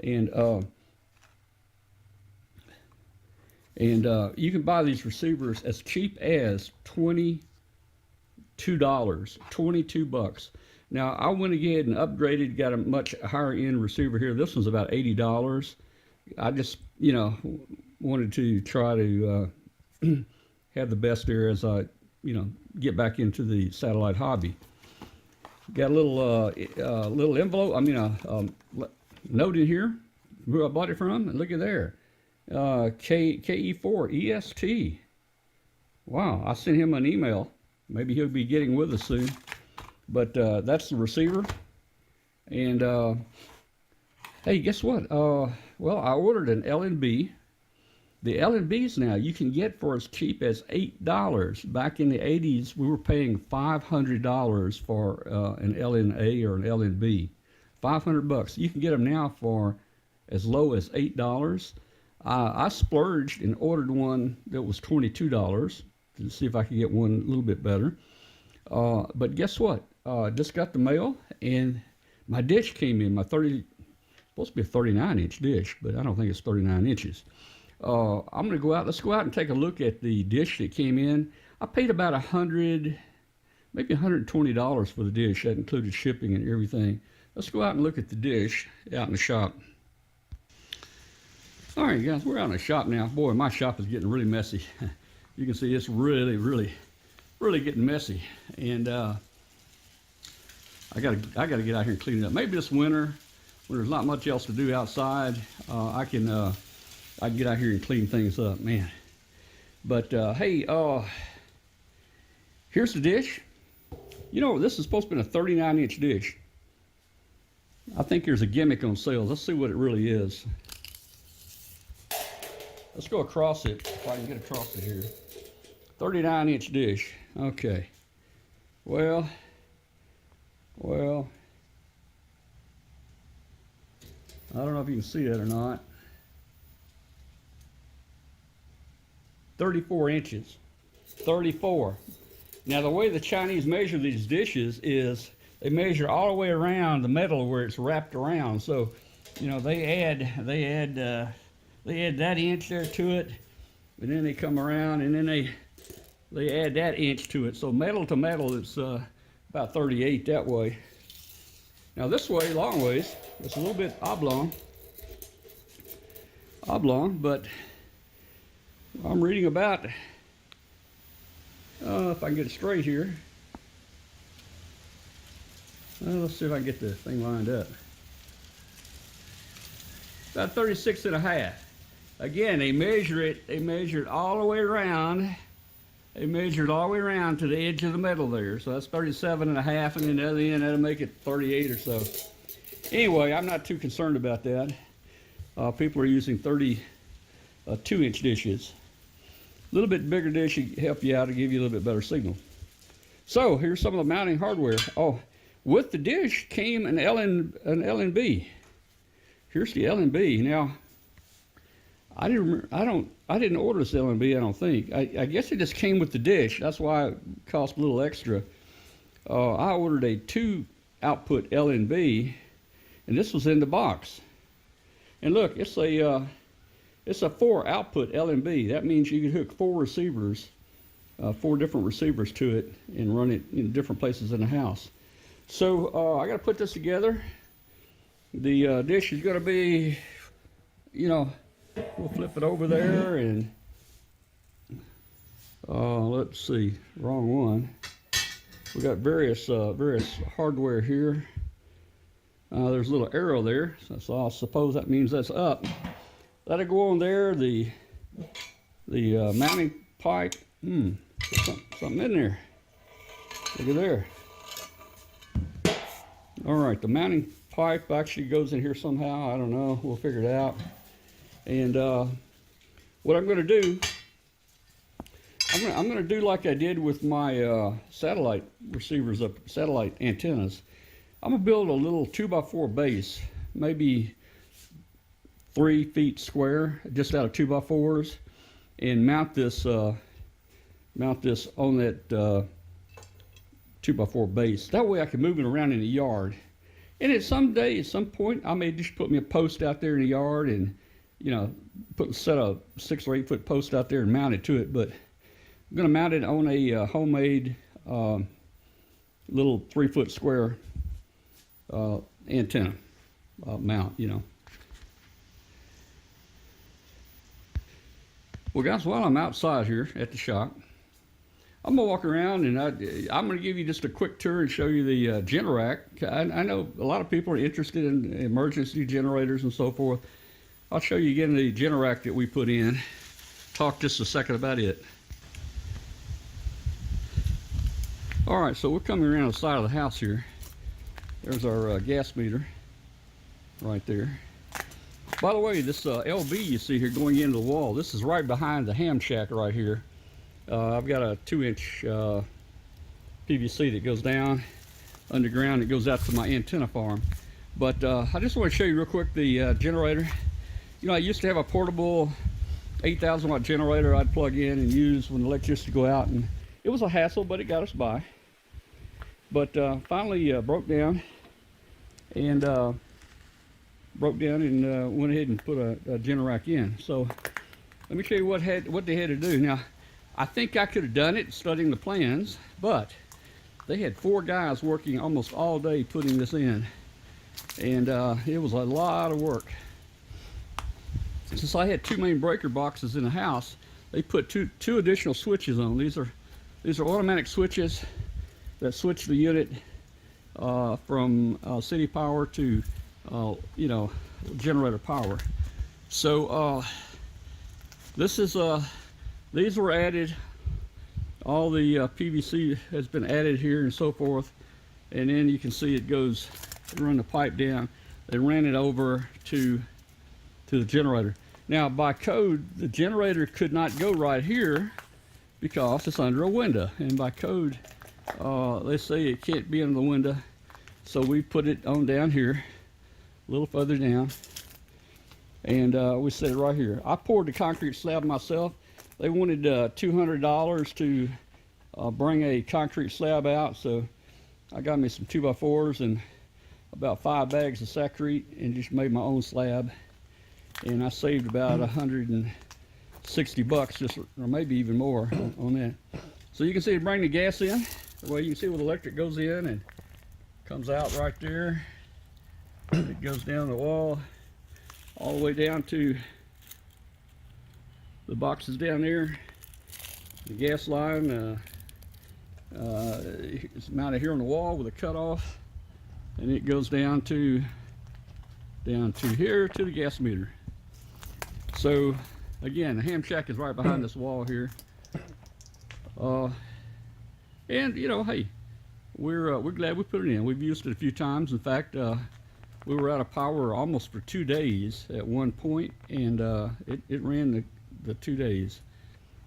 D: and you can buy these receivers as cheap as $22, $22. Now I went ahead and upgraded, got a much higher end receiver here. This one's about $80. I just, wanted to try to have the best there as I, get back into the satellite hobby. Got a little envelope. Note in here who I bought it from, and look at there, KE4 EST. Wow, I sent him an email. Maybe he'll be getting with us soon. But that's the receiver. And hey, guess what? Well, I ordered an LNB. The LNBs now you can get for as cheap as $8. Back in the 80s, we were paying $500 for an LNA or an LNB. $500. You can get them now for as low as $8. I splurged and ordered one that was $22 to see if I could get one a little bit better. But guess what? Just got the mail, and my dish came in. Supposed to be a 39-inch dish, but I don't think it's 39 inches. I'm gonna go out. Let's go out and take a look at the dish that came in. I paid about $100, maybe $120 for the dish. That included shipping and everything. Let's go out and look at the dish out in the shop. All right, guys, we're out in the shop now. Boy, my shop is getting really messy. You can see it's really getting messy, and I gotta get out here and clean it up. Maybe this winter, when there's not much else to do outside, I can get out here and clean things up, man. But hey, here's the dish. This is supposed to be a 39-inch dish. I think there's a gimmick on sales. Let's see what it really is. Let's go across it, if I can get across it here. 39-inch dish. Okay. Well, I don't know if you can see that or not. 34 inches. 34. Now the way the Chinese measure these dishes is they measure all the way around the metal where it's wrapped around. So, they add that inch there to it, and then they come around and then they add that inch to it. So metal to metal, it's about 38 that way. Now this way, long ways, it's a little bit oblong, but I'm reading about, if I can get it straight here. Let's see if I can get the thing lined up. About 36 and a half. Again, they measure it all the way around. They measure it all the way around to the edge of the metal there. So that's 37 and a half, and then the other end, that'll make it 38 or so. Anyway, I'm not too concerned about that. People are using 32-inch dishes. A little bit bigger dish will help you out to give you a little bit better signal. So here's some of the mounting hardware. Oh, with the dish came an LNB. Here's the LNB. Now, I didn't order this LNB, I don't think. I guess it just came with the dish. That's why it cost a little extra. I ordered a 2-output LNB, and this was in the box. And look, it's a 4-output LNB. That means you can hook 4 receivers, 4 different receivers to it, and run it in different places in the house. So I got to put this together. The dish is going to be, we'll flip it over there, and let's see, wrong one. We got various hardware here. There's a little arrow there, so I suppose that means that's up. That'll go on there. The mounting pipe. Something in there. Look at there. All right, the mounting pipe actually goes in here somehow. I don't know. We'll figure it out. And what I'm going to do I'm gonna do like I did with my satellite receivers up, satellite antennas. I'm gonna build a little 2x4 base, maybe 3 feet square, just out of 2x4s, and mount this on that 2x4 base. That way I can move it around in the yard. And at some point, I may just put me a post out there in the yard and, you know, set a 6 or 8 foot post out there and mount it to it. But I'm going to mount it on a homemade little 3 foot square antenna mount, you know. Well, guys, while I'm outside here at the shop, I'm gonna walk around and I'm gonna give you just a quick tour and show you the Cataract. I know a lot of people are interested in emergency generators and so forth. I'll show you again the Cataract that we put in. Talk just a second about it. All right, so we're coming around the side of the house here. There's our gas meter right there. By the way, this LB you see here going into the wall, this is right behind the ham shack right here. I've got a 2-inch PVC that goes down underground. It goes out to my antenna farm. But I just want to show you real quick the generator. You know, I used to have a portable 8,000 watt generator I'd plug in and use when the electricity go out, and it was a hassle, but it got us by. But finally broke down and went ahead and put a Cataract in. So let me show you what they had to do. Now, I think I could have done it studying the plans, but they had 4 guys working almost all day putting this in, and it was a lot of work. Since I had 2 main breaker boxes in the house, they put two additional switches on. These are automatic switches that switch the unit from city power to you know, generator power. So these were added. All the PVC has been added here and so forth, and then you can see it goes, run the pipe down. They ran it over to the generator. Now, by code, the generator could not go right here because it's under a window, and by code, they say it can't be under the window. So we put it on down here, a little further down, and we set it right here. I poured the concrete slab myself. They wanted $200 to bring a concrete slab out, so I got me some 2x4s and about 5 bags of Sacrete and just made my own slab. And I saved about $160 just, or maybe even more on that. So you can see it bring the gas in. Well, you can see where the electric goes in and comes out right there. It goes down the wall all the way down to the boxes down there. The gas line is mounted here on the wall with a cutoff, and it goes down to here to the gas meter. So again, the ham shack is right behind this wall here, and you know, hey, we're glad we put it in. We've used it a few times. In fact, we were out of power almost for 2 days at one point, and it ran the 2 days.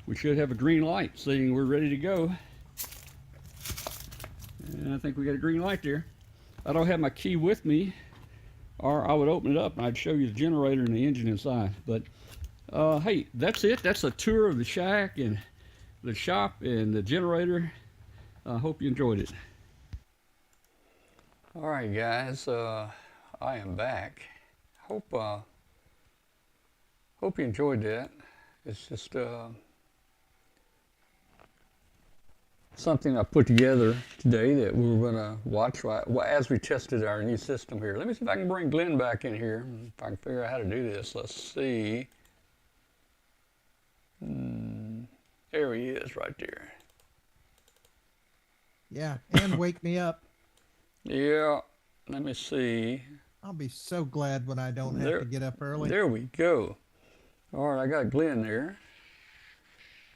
D: We should have a green light saying we're ready to go, and I think we got a green light there. I don't have my key with me, or I would open it up and I'd show you the generator and the engine inside. But hey, that's it. That's a tour of the shack and the shop and the generator. I hope you enjoyed it. All right, guys, I am back. Hope you enjoyed that. It's just something I put together today that we were going to watch as we tested our new system here. Let me see if I can bring Glenn back in here, if I can figure out how to do this. Let's see. There he is right there.
C: Yeah, and wake me up.
B: Yeah, let me see.
C: I'll be so glad when I don't have to get up early.
B: There we go. All right, I got Glenn there.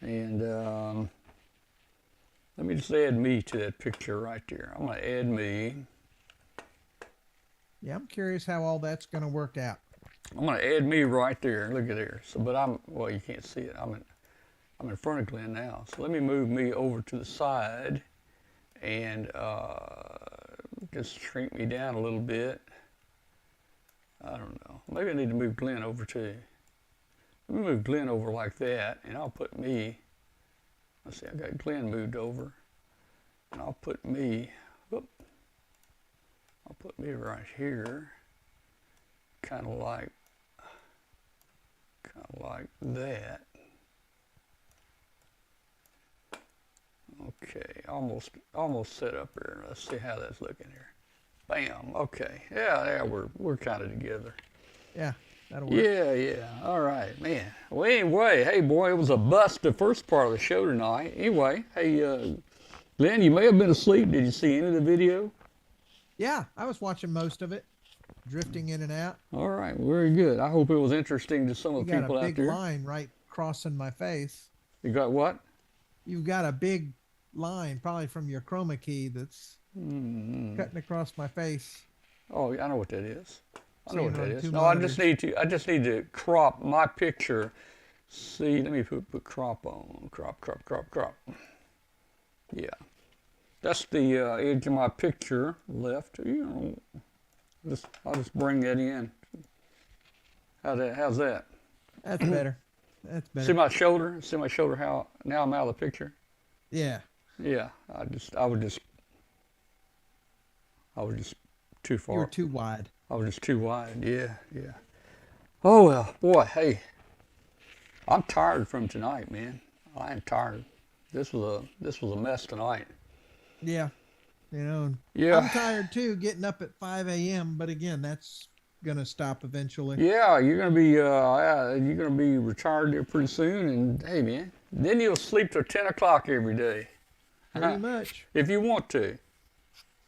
B: And let me just add me to that picture right there. I'm going to add me.
C: Yeah, I'm curious how all that's going to work out.
B: I'm going to add me right there. Look at there. So, but well, you can't see it. I'm in front of Glenn now. So let me move me over to the side and just shrink me down a little bit. I don't know. Maybe I need to move Glenn over too. Let me move Glenn over like that, and I'll put me, let's see, I got Glenn moved over, and I'll put me, I'll put me right here, kind of like that. Okay, almost set up here. Let's see how that's looking here. Bam. Okay. Yeah, we're kind of together.
C: Yeah, that'll work.
B: Yeah. All right, man. Well, anyway, hey, boy, it was a bust the first part of the show tonight. Anyway, hey, Glenn, you may have been asleep. Did you see any of the video?
C: Yeah, I was watching most of it, drifting in and out.
B: All right, very good. I hope it was interesting to some
C: You
B: of the
C: got
B: people
C: a
B: out
C: big
B: there.
C: line right crossing my face.
B: You got what?
C: You've got a big line, probably from your chroma key, that's cutting across my face.
B: Oh, I know what that is. I know
C: Seeing
B: what that
C: on
B: is.
C: two
B: No, I
C: monitors.
B: just need to crop my picture. See, let me put crop on. Crop. Yeah. That's the edge of my picture left. You know, I'll just bring that in. How's that?
C: That's better. That's better.
B: See my shoulder? See my shoulder? How now I'm out of the picture?
C: Yeah.
B: Yeah. I was just too far.
C: You were too wide.
B: I was just too wide. Yeah. Oh well, boy. Hey, I'm tired from tonight, man. I am tired. This was a mess tonight.
C: Yeah. You know,
B: Yeah.
C: I'm tired too, getting up at 5 a.m., but again, that's going to stop eventually.
B: Yeah, you're gonna be retired there pretty soon, and hey, man, then you'll sleep till 10 o'clock every day.
C: Pretty much.
B: If you want to.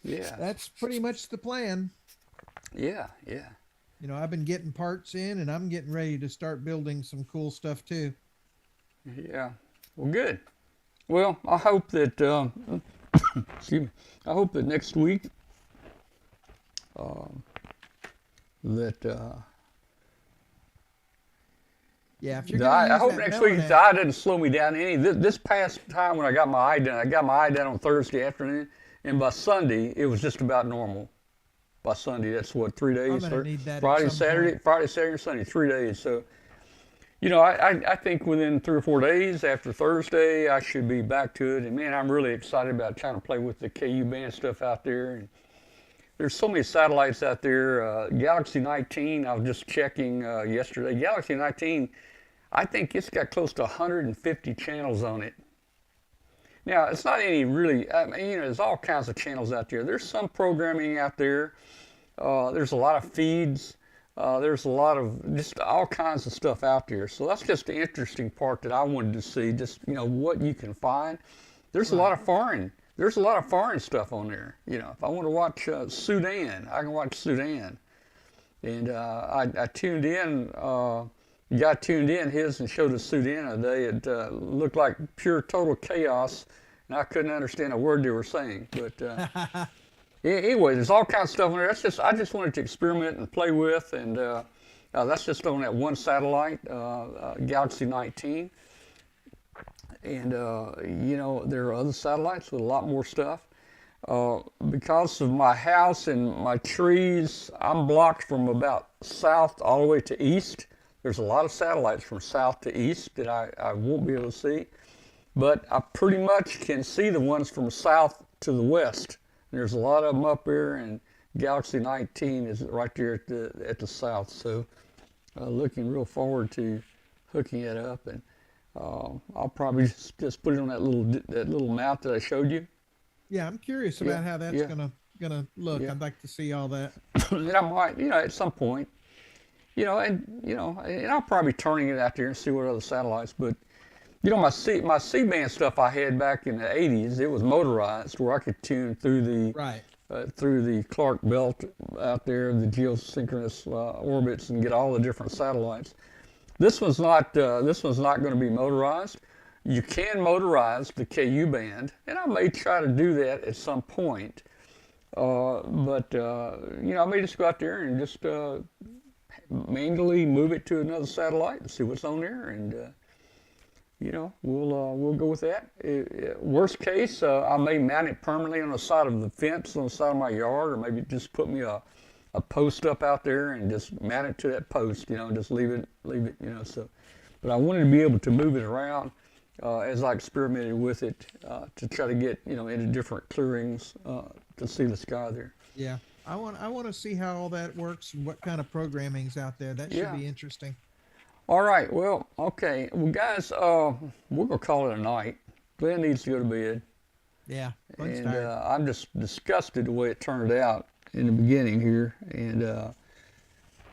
B: Yeah.
C: That's pretty much the plan.
B: Yeah.
C: You know, I've been getting parts in, and I'm getting ready to start building some cool stuff too.
B: Yeah. Well, good. Well, I hope that excuse me. I hope that next week
C: Yeah, if you're
B: I
C: going to
B: hope next week the eye doesn't slow me down any. This past time when I got my eye done on Thursday afternoon, and by Sunday it was just about normal. By Sunday, that's what, 3 days?
C: I'm gonna need that at
B: Friday,
C: some
B: Saturday,
C: point.
B: Friday, Saturday, Sunday, 3 days. So, you know, I think within 3 or 4 days after Thursday, I should be back to it. And man, I'm really excited about trying to play with the KU band stuff out there. And there's so many satellites out there. Galaxy 19, I was just checking yesterday. Galaxy 19, I think it's got close to 150 channels on it. Now, it's not any really, I mean, you know, there's all kinds of channels out there. There's some programming out there. There's a lot of feeds. There's a lot of just all kinds of stuff out there. So that's just the interesting part that I wanted to see, just, you know, what you can find. There's a lot of foreign stuff on there. You know, if I want to watch Sudan, I can watch Sudan. And I tuned in, the guy tuned in his and showed us Sudan today. It looked like pure total chaos, and I couldn't understand a word they were saying. But anyway, there's all kinds of stuff on there. I just wanted to experiment and play with, and that's just on that one satellite, Galaxy 19. And you know, there are other satellites with a lot more stuff. Because of my house and my trees, I'm blocked from about south all the way to east. There's a lot of satellites from south to east that I won't be able to see, but I pretty much can see the ones from south to the west. There's a lot of them up here, and Galaxy 19 is right there at the south. So, looking real forward to hooking it up, and I'll probably just put it on that little map that I showed you.
C: Yeah, I'm curious about how that's gonna look.
B: Yeah.
C: I'd like to see all that.
B: And I might, you know, at some point, and I'll probably turning it out there and see what other satellites. But you know, my C-band stuff I had back in the '80s, it was motorized, where I could tune through the Clark belt out there, the geosynchronous orbits, and get all the different satellites. This one's not going to be motorized. You can motorize the KU band, and I may try to do that at some point. But you know, I may just go out there and just manually move it to another satellite and see what's on there, and we'll go with that. Worst case, I may mount it permanently on the side of the fence on the side of my yard, or maybe just put me a post up out there and just mount it to that post, and just leave it, so. But I wanted to be able to move it around as I experimented with it to try to get, into different clearings to see the sky there.
C: Yeah. I want to see how all that works and what kind of programming's out there. That should be interesting.
B: All right. Well, okay. Well, guys, we're going to call it a night. Glenn needs to go to bed.
C: Yeah.
B: And I'm just disgusted the way it turned out in the beginning here. And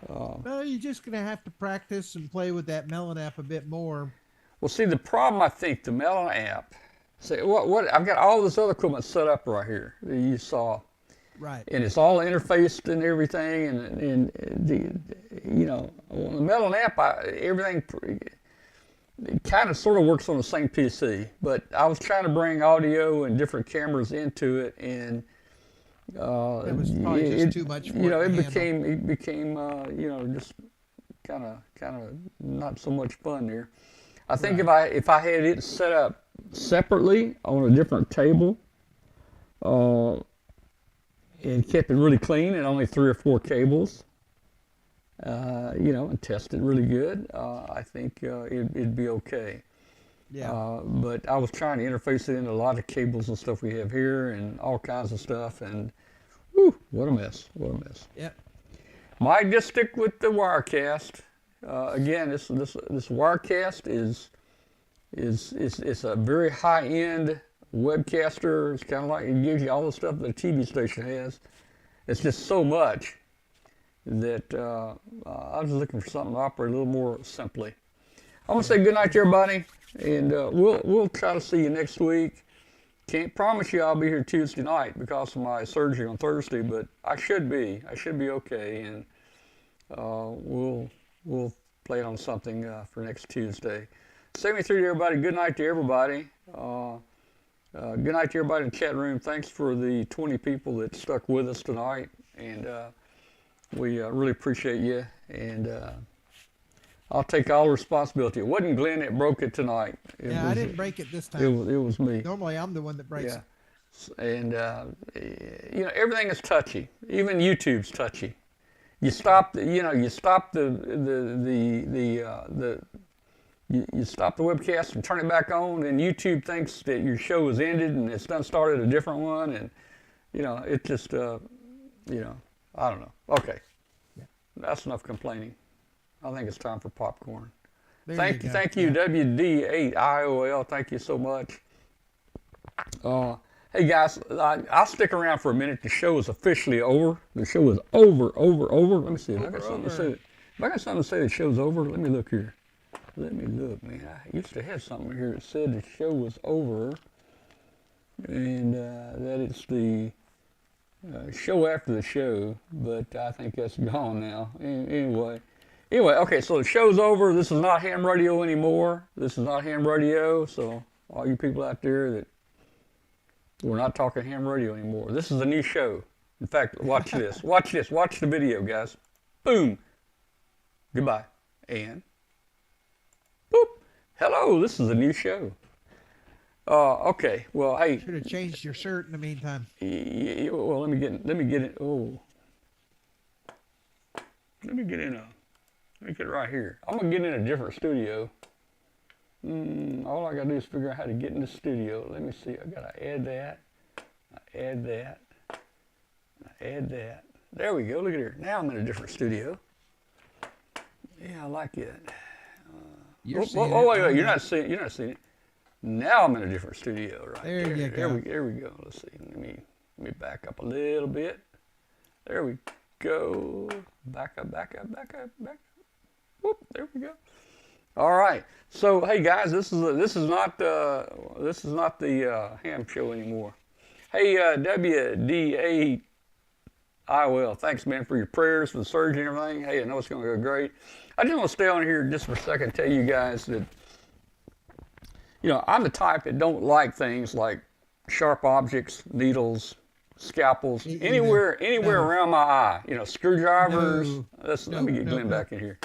C: well, you're just going to have to practice and play with that Melon app a bit more.
B: well, see, the problem, I think, the Melon app, see, what I've got all this other equipment set up right here that you saw.
C: Right.
B: And it's all interfaced and everything, and the Melon app, everything it kind of sort of works on the same PC, but I was trying to bring audio and different cameras into it, and
C: It was probably just too much for
B: it
C: to
B: became just kind of not so much fun there. I think if I had it set up separately on a different table, and kept it really clean and only 3 or 4 cables, and tested really good, I think it'd be okay.
C: Yeah.
B: But I was trying to interface it into a lot of cables and stuff we have here and all kinds of stuff, and whew, what a mess,
C: Yeah.
B: Might just stick with the Wirecast. Again, this Wirecast is it's a very high-end webcaster. It's kind of like it gives you all the stuff that a TV station has. It's just so much that I was looking for something to operate a little more simply. I'm gonna say good night to everybody, and we'll try to see you next week. Can't promise you I'll be here Tuesday night because of my surgery on Thursday, but I should be okay, and we'll play on something for next Tuesday. 73 to everybody. Good night to everybody. Good night to everybody in the chat room. Thanks for the 20 people that stuck with us tonight, and we really appreciate you. And I'll take all the responsibility. It wasn't Glenn that broke it tonight.
C: I didn't break it this time.
B: It was me.
C: Normally, I'm the one that breaks it.
B: And everything is touchy. Even YouTube's touchy. You stop the You stop the webcast and turn it back on, and YouTube thinks that your show is ended and it's done started a different one, and it just I don't know. Okay, that's enough complaining. I think it's time for popcorn. Thank you, WD8IOL. Thank you so much. Hey guys, I'll stick around for a minute. The show is officially over. The show is over. Let me see. If I got something to say. If I got something to say, the show's over. Let me look here. Let me look, man. I used to have something here that said the show was over, and that it's the show after the show, but I think that's gone now. Anyway, okay, so the show's over. This is not ham radio anymore. This is not ham radio, so all you people out there that we're not talking ham radio anymore. This is a new show. In fact, watch this. Watch this. Watch the video, guys. Boom. Goodbye. And boop. Hello, this is a new show. Okay. Well, hey.
C: Should have changed your shirt in the meantime.
B: Well, let me get it. Oh. Let me get it right here. I'm gonna get in a different studio. All I gotta do is figure out how to get in the studio. Let me see. I gotta add that. Add that. There we go. Look at here. Now I'm in a different studio. Yeah, I like it. Wait. You're not seeing it. Now I'm in a different studio, right there.
C: You go.
B: There we go. Let's see. Let me back up a little bit. There we go. Back up. Whoop. There we go. All right. So hey guys, this is not the ham show anymore. Hey WD8IOL, thanks man for your prayers for the surgery and everything. Hey, I know it's going to go great. I just want to stay on here just for a second and tell you guys that I'm the type that don't like things like sharp objects, needles, scalpels, anywhere around my eye. Screwdrivers. Let me get Glenn back in here.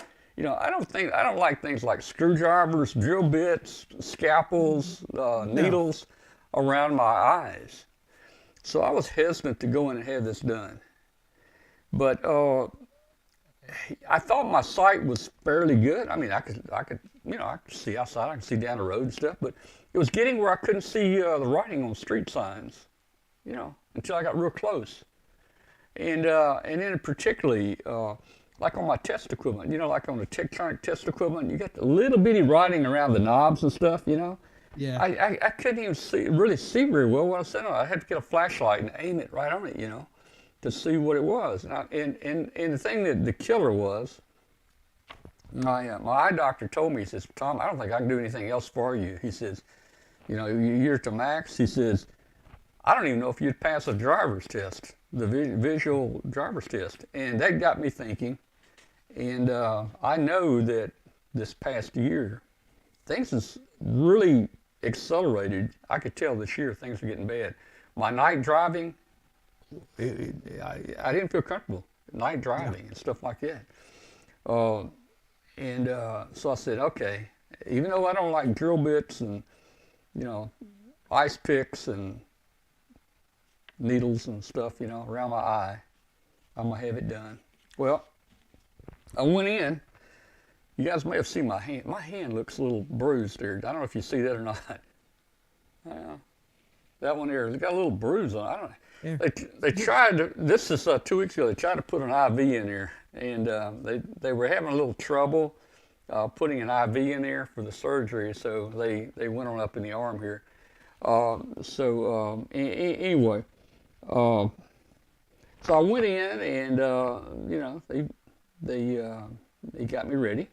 B: I don't like things like screwdrivers, drill bits, scalpels, needles around my eyes. So I was hesitant to go in and have this done. But I thought my sight was fairly good. I mean, I could see outside, I could see down the road and stuff, but it was getting where I couldn't see the writing on street signs, until I got real close. And then particularly, like on my test equipment, like on the Cataract test equipment, you got the little bitty writing around the knobs and stuff,
C: Yeah.
B: I couldn't even really see very well what I was sitting on. I had to get a flashlight and aim it right on it, to see what it was. And the thing that the killer was, my eye doctor told me, he says, Tom, I don't think I can do anything else for you. He says, you're to max. He says, I don't even know if you'd pass a driver's test, the visual driver's test. And that got me thinking. And I know that this past year, things has really accelerated. I could tell this year things are getting bad. My night driving, I didn't feel comfortable night driving and stuff like that. So I said, okay, even though I don't like drill bits and, ice picks and needles and stuff, around my eye, I'm going to have it done. Well, I went in. You guys may have seen my hand. My hand looks a little bruised there. I don't know if you see that or not. That one there, it's got a little bruise on it. I don't know. Yeah. They tried to, this is 2 weeks ago, they tried to put an IV in there, and they were having a little trouble putting an IV in there for the surgery, so they went on up in the arm here. Anyway, so I went in, and they got me ready,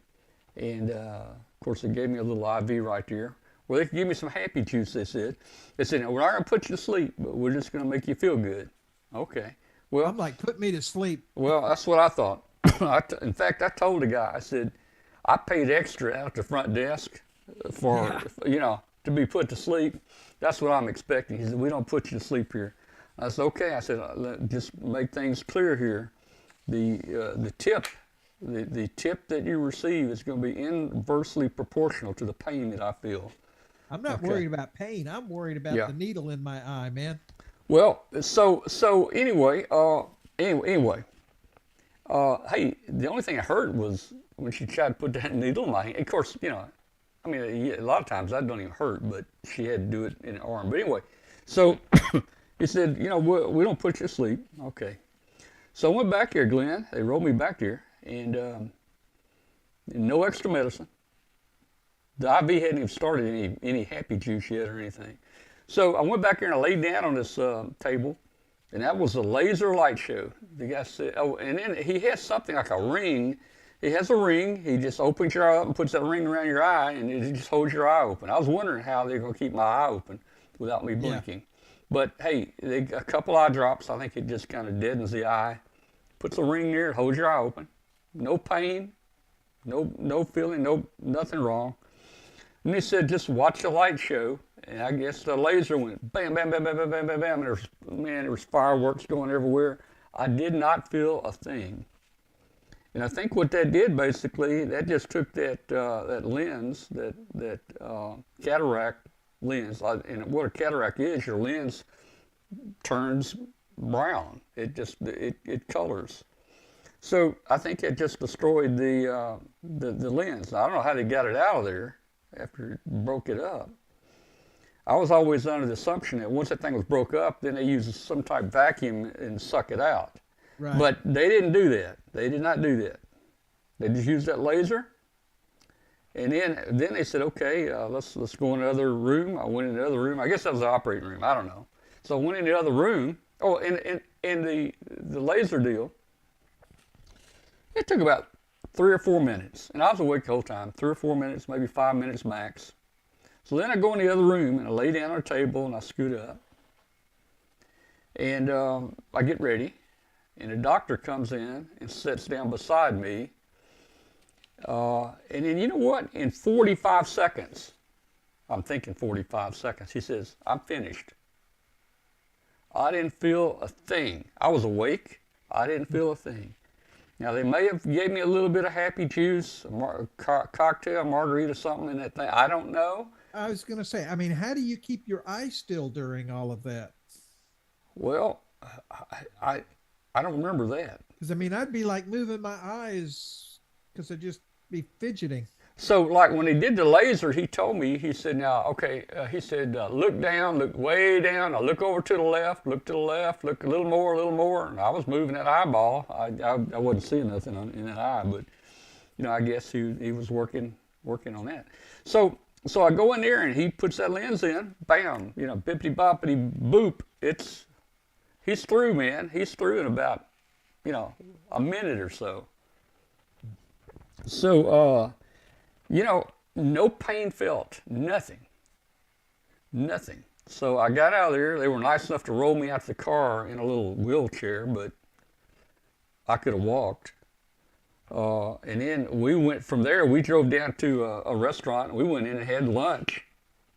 B: and of course they gave me a little IV right there. Well, they could give me some happy juice, they said. They said, no, we're not going to put you to sleep, but we're just going to make you feel good. Okay. Well,
C: I'm like, put me to sleep.
B: Well, that's what I thought. In fact, I told the guy, I said, I paid extra out at the front desk for, to be put to sleep. That's what I'm expecting. He said, we don't put you to sleep here. I said, okay. I said, just make things clear here. The tip that you receive is going to be inversely proportional to the pain that I feel.
C: I'm not worried about pain. I'm worried about the needle in my eye, man.
B: Well, so anyway, hey, the only thing I heard was when she tried to put that needle in my hand. Of course, a lot of times that don't even hurt, but she had to do it in the arm. But anyway, so he said, we don't put you to sleep. Okay. So I went back here, Glenn. They rolled me back here, and no extra medicine. The IV hadn't even started any happy juice yet or anything. So I went back here and I laid down on this table, and that was a laser light show. The guy said, and then he has something like a ring. He has a ring. He just opens your eye up and puts that ring around your eye, and it just holds your eye open. I was wondering how they're going to keep my eye open without me blinking. Yeah. But hey, a couple eye drops. I think it just kind of deadens the eye. Puts a ring there, holds your eye open. No pain, no feeling, nothing wrong. And they said, just watch the light show. And I guess the laser went bam, bam, bam, bam, bam, bam, bam, bam. And there was fireworks going everywhere. I did not feel a thing. And I think what that did basically, that just took that lens, that cataract lens. And what a cataract is, your lens turns brown. It colors. So I think it just destroyed the lens. Now, I don't know how they got it out of there after it broke it up. I was always under the assumption that once that thing was broke up, then they used some type of vacuum and suck it out. Right. But they didn't do that. They did not do that. They just used that laser. And then they said, okay, let's go in another room. I went in the other room. I guess that was the operating room. I don't know. So I went in the other room. Oh, and the laser deal, it took about 3 or 4 minutes. And I was awake the whole time, 3 or 4 minutes, maybe 5 minutes max. So then I go in the other room and I lay down on a table and I scoot up. And I get ready. And the doctor comes in and sits down beside me. And then you know what? In 45 seconds, I'm thinking 45 seconds, he says, I'm finished. I didn't feel a thing. I was awake. I didn't feel a thing. Now they may have gave me a little bit of happy juice, cocktail, margarita, something in that thing. I don't know.
C: I was going to say, I mean, how do you keep your eyes still during all of that?
B: Well, I, I don't remember that.
C: Because I mean, I'd be like moving my eyes because I'd just be fidgeting.
B: So, like when he did the laser, he told me, he said, now, okay, he said, look down, look way down. I look over to the left, look to the left, look a little more. And I was moving that eyeball. I wasn't seeing nothing in that eye, but, I guess he was working on that. So I go in there and he puts that lens in, bam, bippity boppity boop. He's through, man. He's through in about, a minute or so. So, no pain felt, nothing. So I got out of there. They were nice enough to roll me out to the car in a little wheelchair, but I could have walked. And then we went from there. We drove down to a restaurant. We went in and had lunch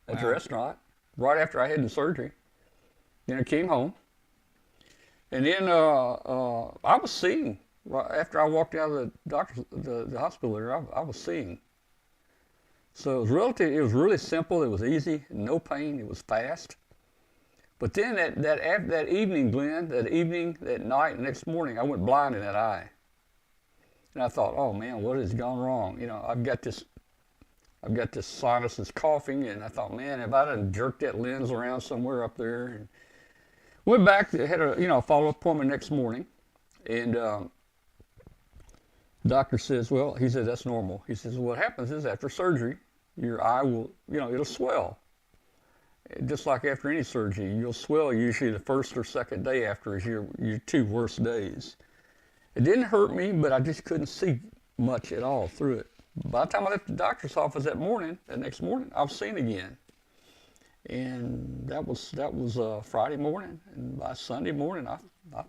B: at the restaurant right after I had the surgery. Then I came home. And then I was seeing, right after I walked out of the hospital there, I was seeing. So it was really simple. It was easy, no pain. It was fast. But then that evening, Glenn, that night, next morning, I went blind in that eye. And I thought, oh man, what has gone wrong? I've got this sinus that's coughing, and I thought, man, if I done jerked that lens around somewhere up there, and went back, had a follow-up appointment next morning, and doctor says, well, he says that's normal. He says what happens is after surgery, your eye will, it'll swell. Just like after any surgery, you'll swell usually the first or second day after is your 2 worst days. It didn't hurt me, but I just couldn't see much at all through it. By the time I left the doctor's office that next morning, I was seeing again. And that was Friday morning, and by Sunday morning, I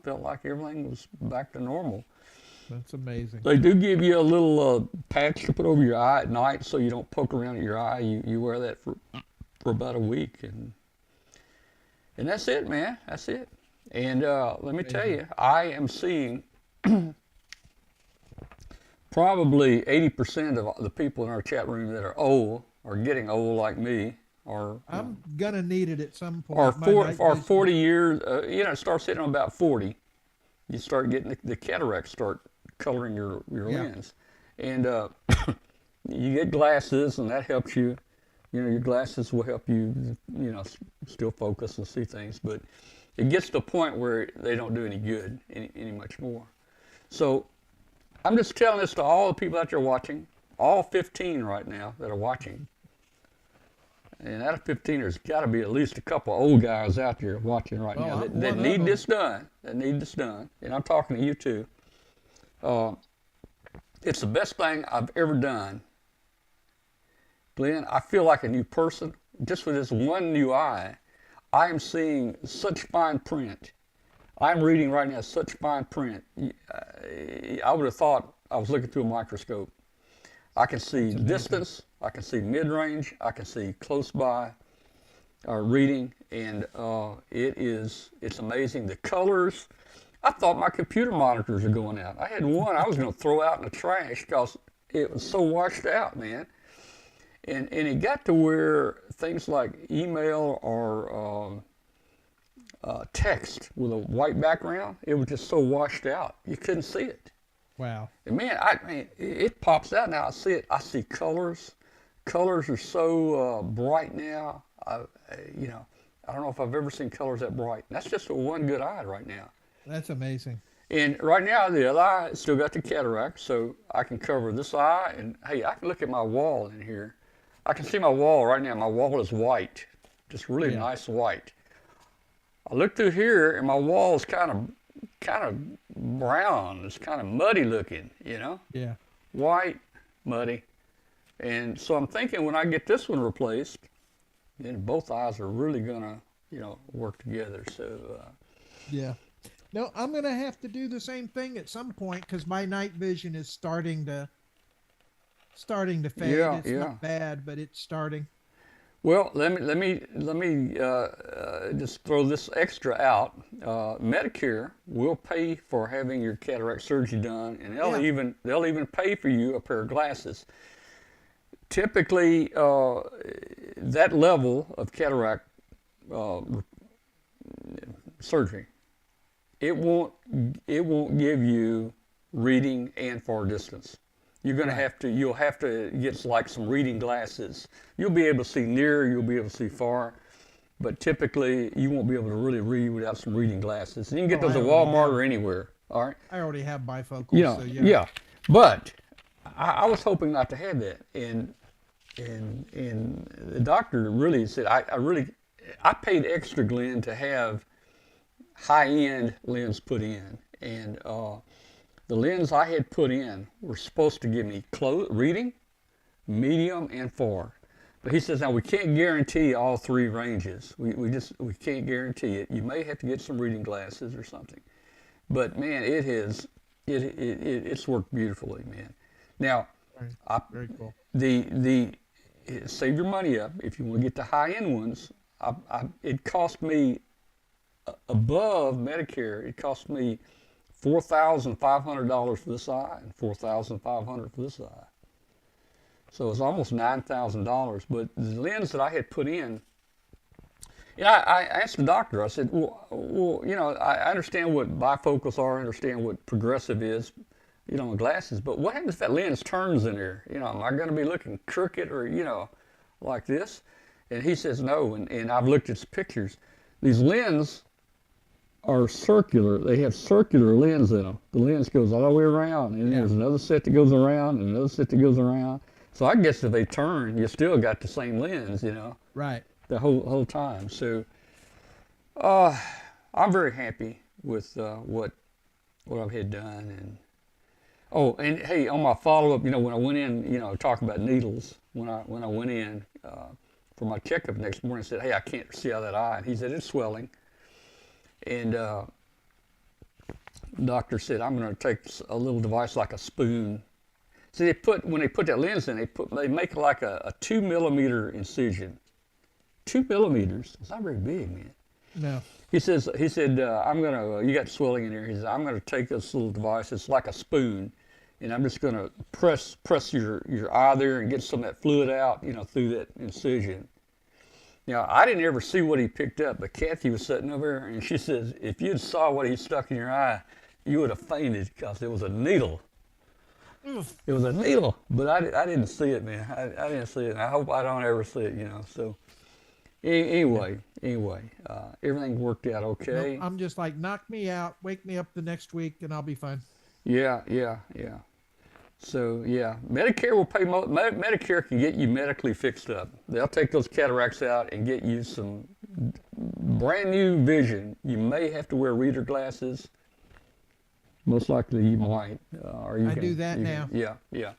B: felt like everything was back to normal.
C: That's amazing.
B: They do give you a little patch to put over your eye at night so you don't poke around at your eye. You wear that for about a week, and that's it, man. That's it. And let me tell you, I am seeing probably 80% of the people in our chat room that are old or getting old like me.
C: I'm gonna need it at some point.
B: Or 40 years, it starts hitting about 40. You start getting the cataracts start coloring your lens, and you get glasses, and that helps you. Your glasses will help you, still focus and see things, but it gets to a point where they don't do any good any much more. So I'm just telling this to all the people out there watching, all 15 right now that are watching. And out of 15, there's got to be at least a couple old guys out there watching right now that need this done. And I'm talking to you too. It's the best thing I've ever done. Glenn, I feel like a new person. Just with this one new eye, I am seeing such fine print. I'm reading right now such fine print. I would have thought I was looking through a microscope. I can see distance, I can see mid-range, I can see close by reading, and it's amazing. The colors, I thought my computer monitors are going out. I had one I was going to throw out in the trash because it was so washed out, man. And it got to where things like email or text with a white background, it was just so washed out. You couldn't see it.
C: Wow.
B: And man, it pops out now. I see it. I see colors. Colors are so bright now. I don't know if I've ever seen colors that bright. That's just for one good eye right now.
C: That's amazing.
B: And right now, the other eye still got the cataract, so I can cover this eye. And hey, I can look at my wall in here. I can see my wall right now. My wall is white, just really nice white. I look through here, and my wall is kind of brown. It's kind of muddy looking,
C: Yeah.
B: White, muddy. And so I'm thinking when I get this one replaced, then both eyes are really gonna, work together. So
C: yeah. No, I'm gonna have to do the same thing at some point because my night vision is starting to fade.
B: Yeah,
C: it's not bad, but it's starting.
B: Well, let me just throw this extra out. Medicare will pay for having your cataract surgery done, and they'll even pay for you a pair of glasses. Typically, that level of cataract surgery, it won't give you reading and far distance. You'll have to get like some reading glasses. You'll be able to see near, you'll be able to see far, but typically you won't be able to really read without some reading glasses. And you can get those at Walmart or anywhere. All right.
C: I already have bifocals.
B: Yeah,
C: So
B: yeah. But I was hoping not to have that, and the doctor really said I paid extra, Glenn, to have high-end lens put in, and the lens I had put in were supposed to give me reading, medium, and far. But he says, now we can't guarantee all three ranges. We can't guarantee it. You may have to get some reading glasses or something. But man, it's worked beautifully, man. Now,
C: very cool.
B: Save your money up if you want to get the high-end ones. It cost me above Medicare. It cost me $4,500 for this eye and $4,500 for this eye. So it's almost $9,000. But the lens that I had put in, I asked the doctor. I said, well, I understand what bifocals are. I understand what progressive is, glasses. But what happens if that lens turns in there? Am I going to be looking crooked or, like this? And he says no. And I've looked at pictures. These lenses are circular. They have circular lens in them. The lens goes all the way around, and there's another set that goes around, and another set that goes around. So I guess if they turn, you still got the same lens,
C: Right.
B: the whole time. So I'm very happy with what I've had done. And hey, on my follow-up, when I went in, talking about needles, when I went in for my checkup next morning, I said, hey, I can't see out of that eye. And he said, it's swelling. And the doctor said, I'm going to take a little device like a spoon. So when they put that lens in, they make like a 2-millimeter incision. 2 millimeters. It's not very big, man.
C: No.
B: He said, you got swelling in there. He said, I'm going to take this little device. It's like a spoon, and I'm just going to press your eye there and get some of that fluid out, through that incision. Now, I didn't ever see what he picked up, but Kathy was sitting over there, and she says, if you saw what he stuck in your eye, you would have fainted because it was a needle.
C: Oof.
B: It was a needle, but I didn't see it, man. I didn't see it. I hope I don't ever see it, So anyway, everything worked out okay.
C: No, I'm just like, knock me out, wake me up the next week, and I'll be fine.
B: Yeah. So yeah, Medicare will pay. Medicare can get you medically fixed up. They'll take those cataracts out and get you some brand new vision. You may have to wear reader glasses. Most likely you might. Or you
C: I do that now.
B: Yeah.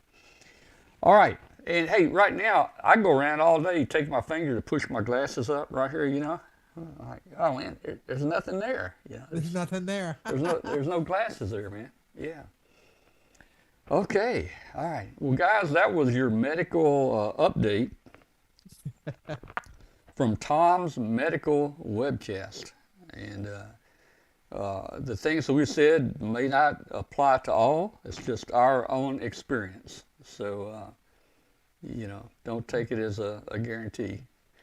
B: All right. And hey, right now I go around all day, take my finger to push my glasses up right here. Like, oh man, there's nothing there.
C: There's nothing there.
B: there's no glasses there, man. Yeah. Okay. All right. Well, guys, that was your medical update from Tom's Medical Webcast. And the things that we said may not apply to all. It's just our own experience. So, don't take it as a guarantee.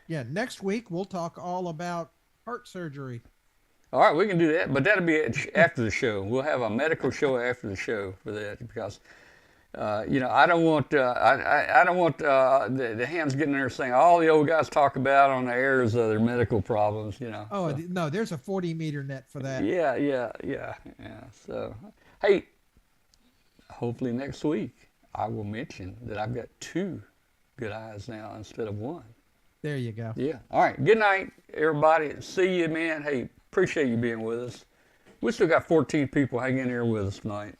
C: Yeah. Next week, we'll talk all about heart surgery.
B: All right, we can do that, but that'll be after the show. We'll have a medical show after the show for that because, I don't want the hands getting there saying all the old guys talk about on the air is their medical problems.
C: Oh no, there's a 40-meter net for that.
B: Yeah. So, hey, hopefully next week I will mention that I've got 2 good eyes now instead of 1.
C: There you go.
B: Yeah. All right. Good night, everybody. See you, man. Hey. Appreciate you being with us. We still got 14 people hanging in here with us tonight.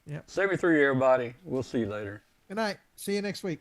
C: Yep.
B: 73, everybody. We'll see you later.
C: Good night. See you next week.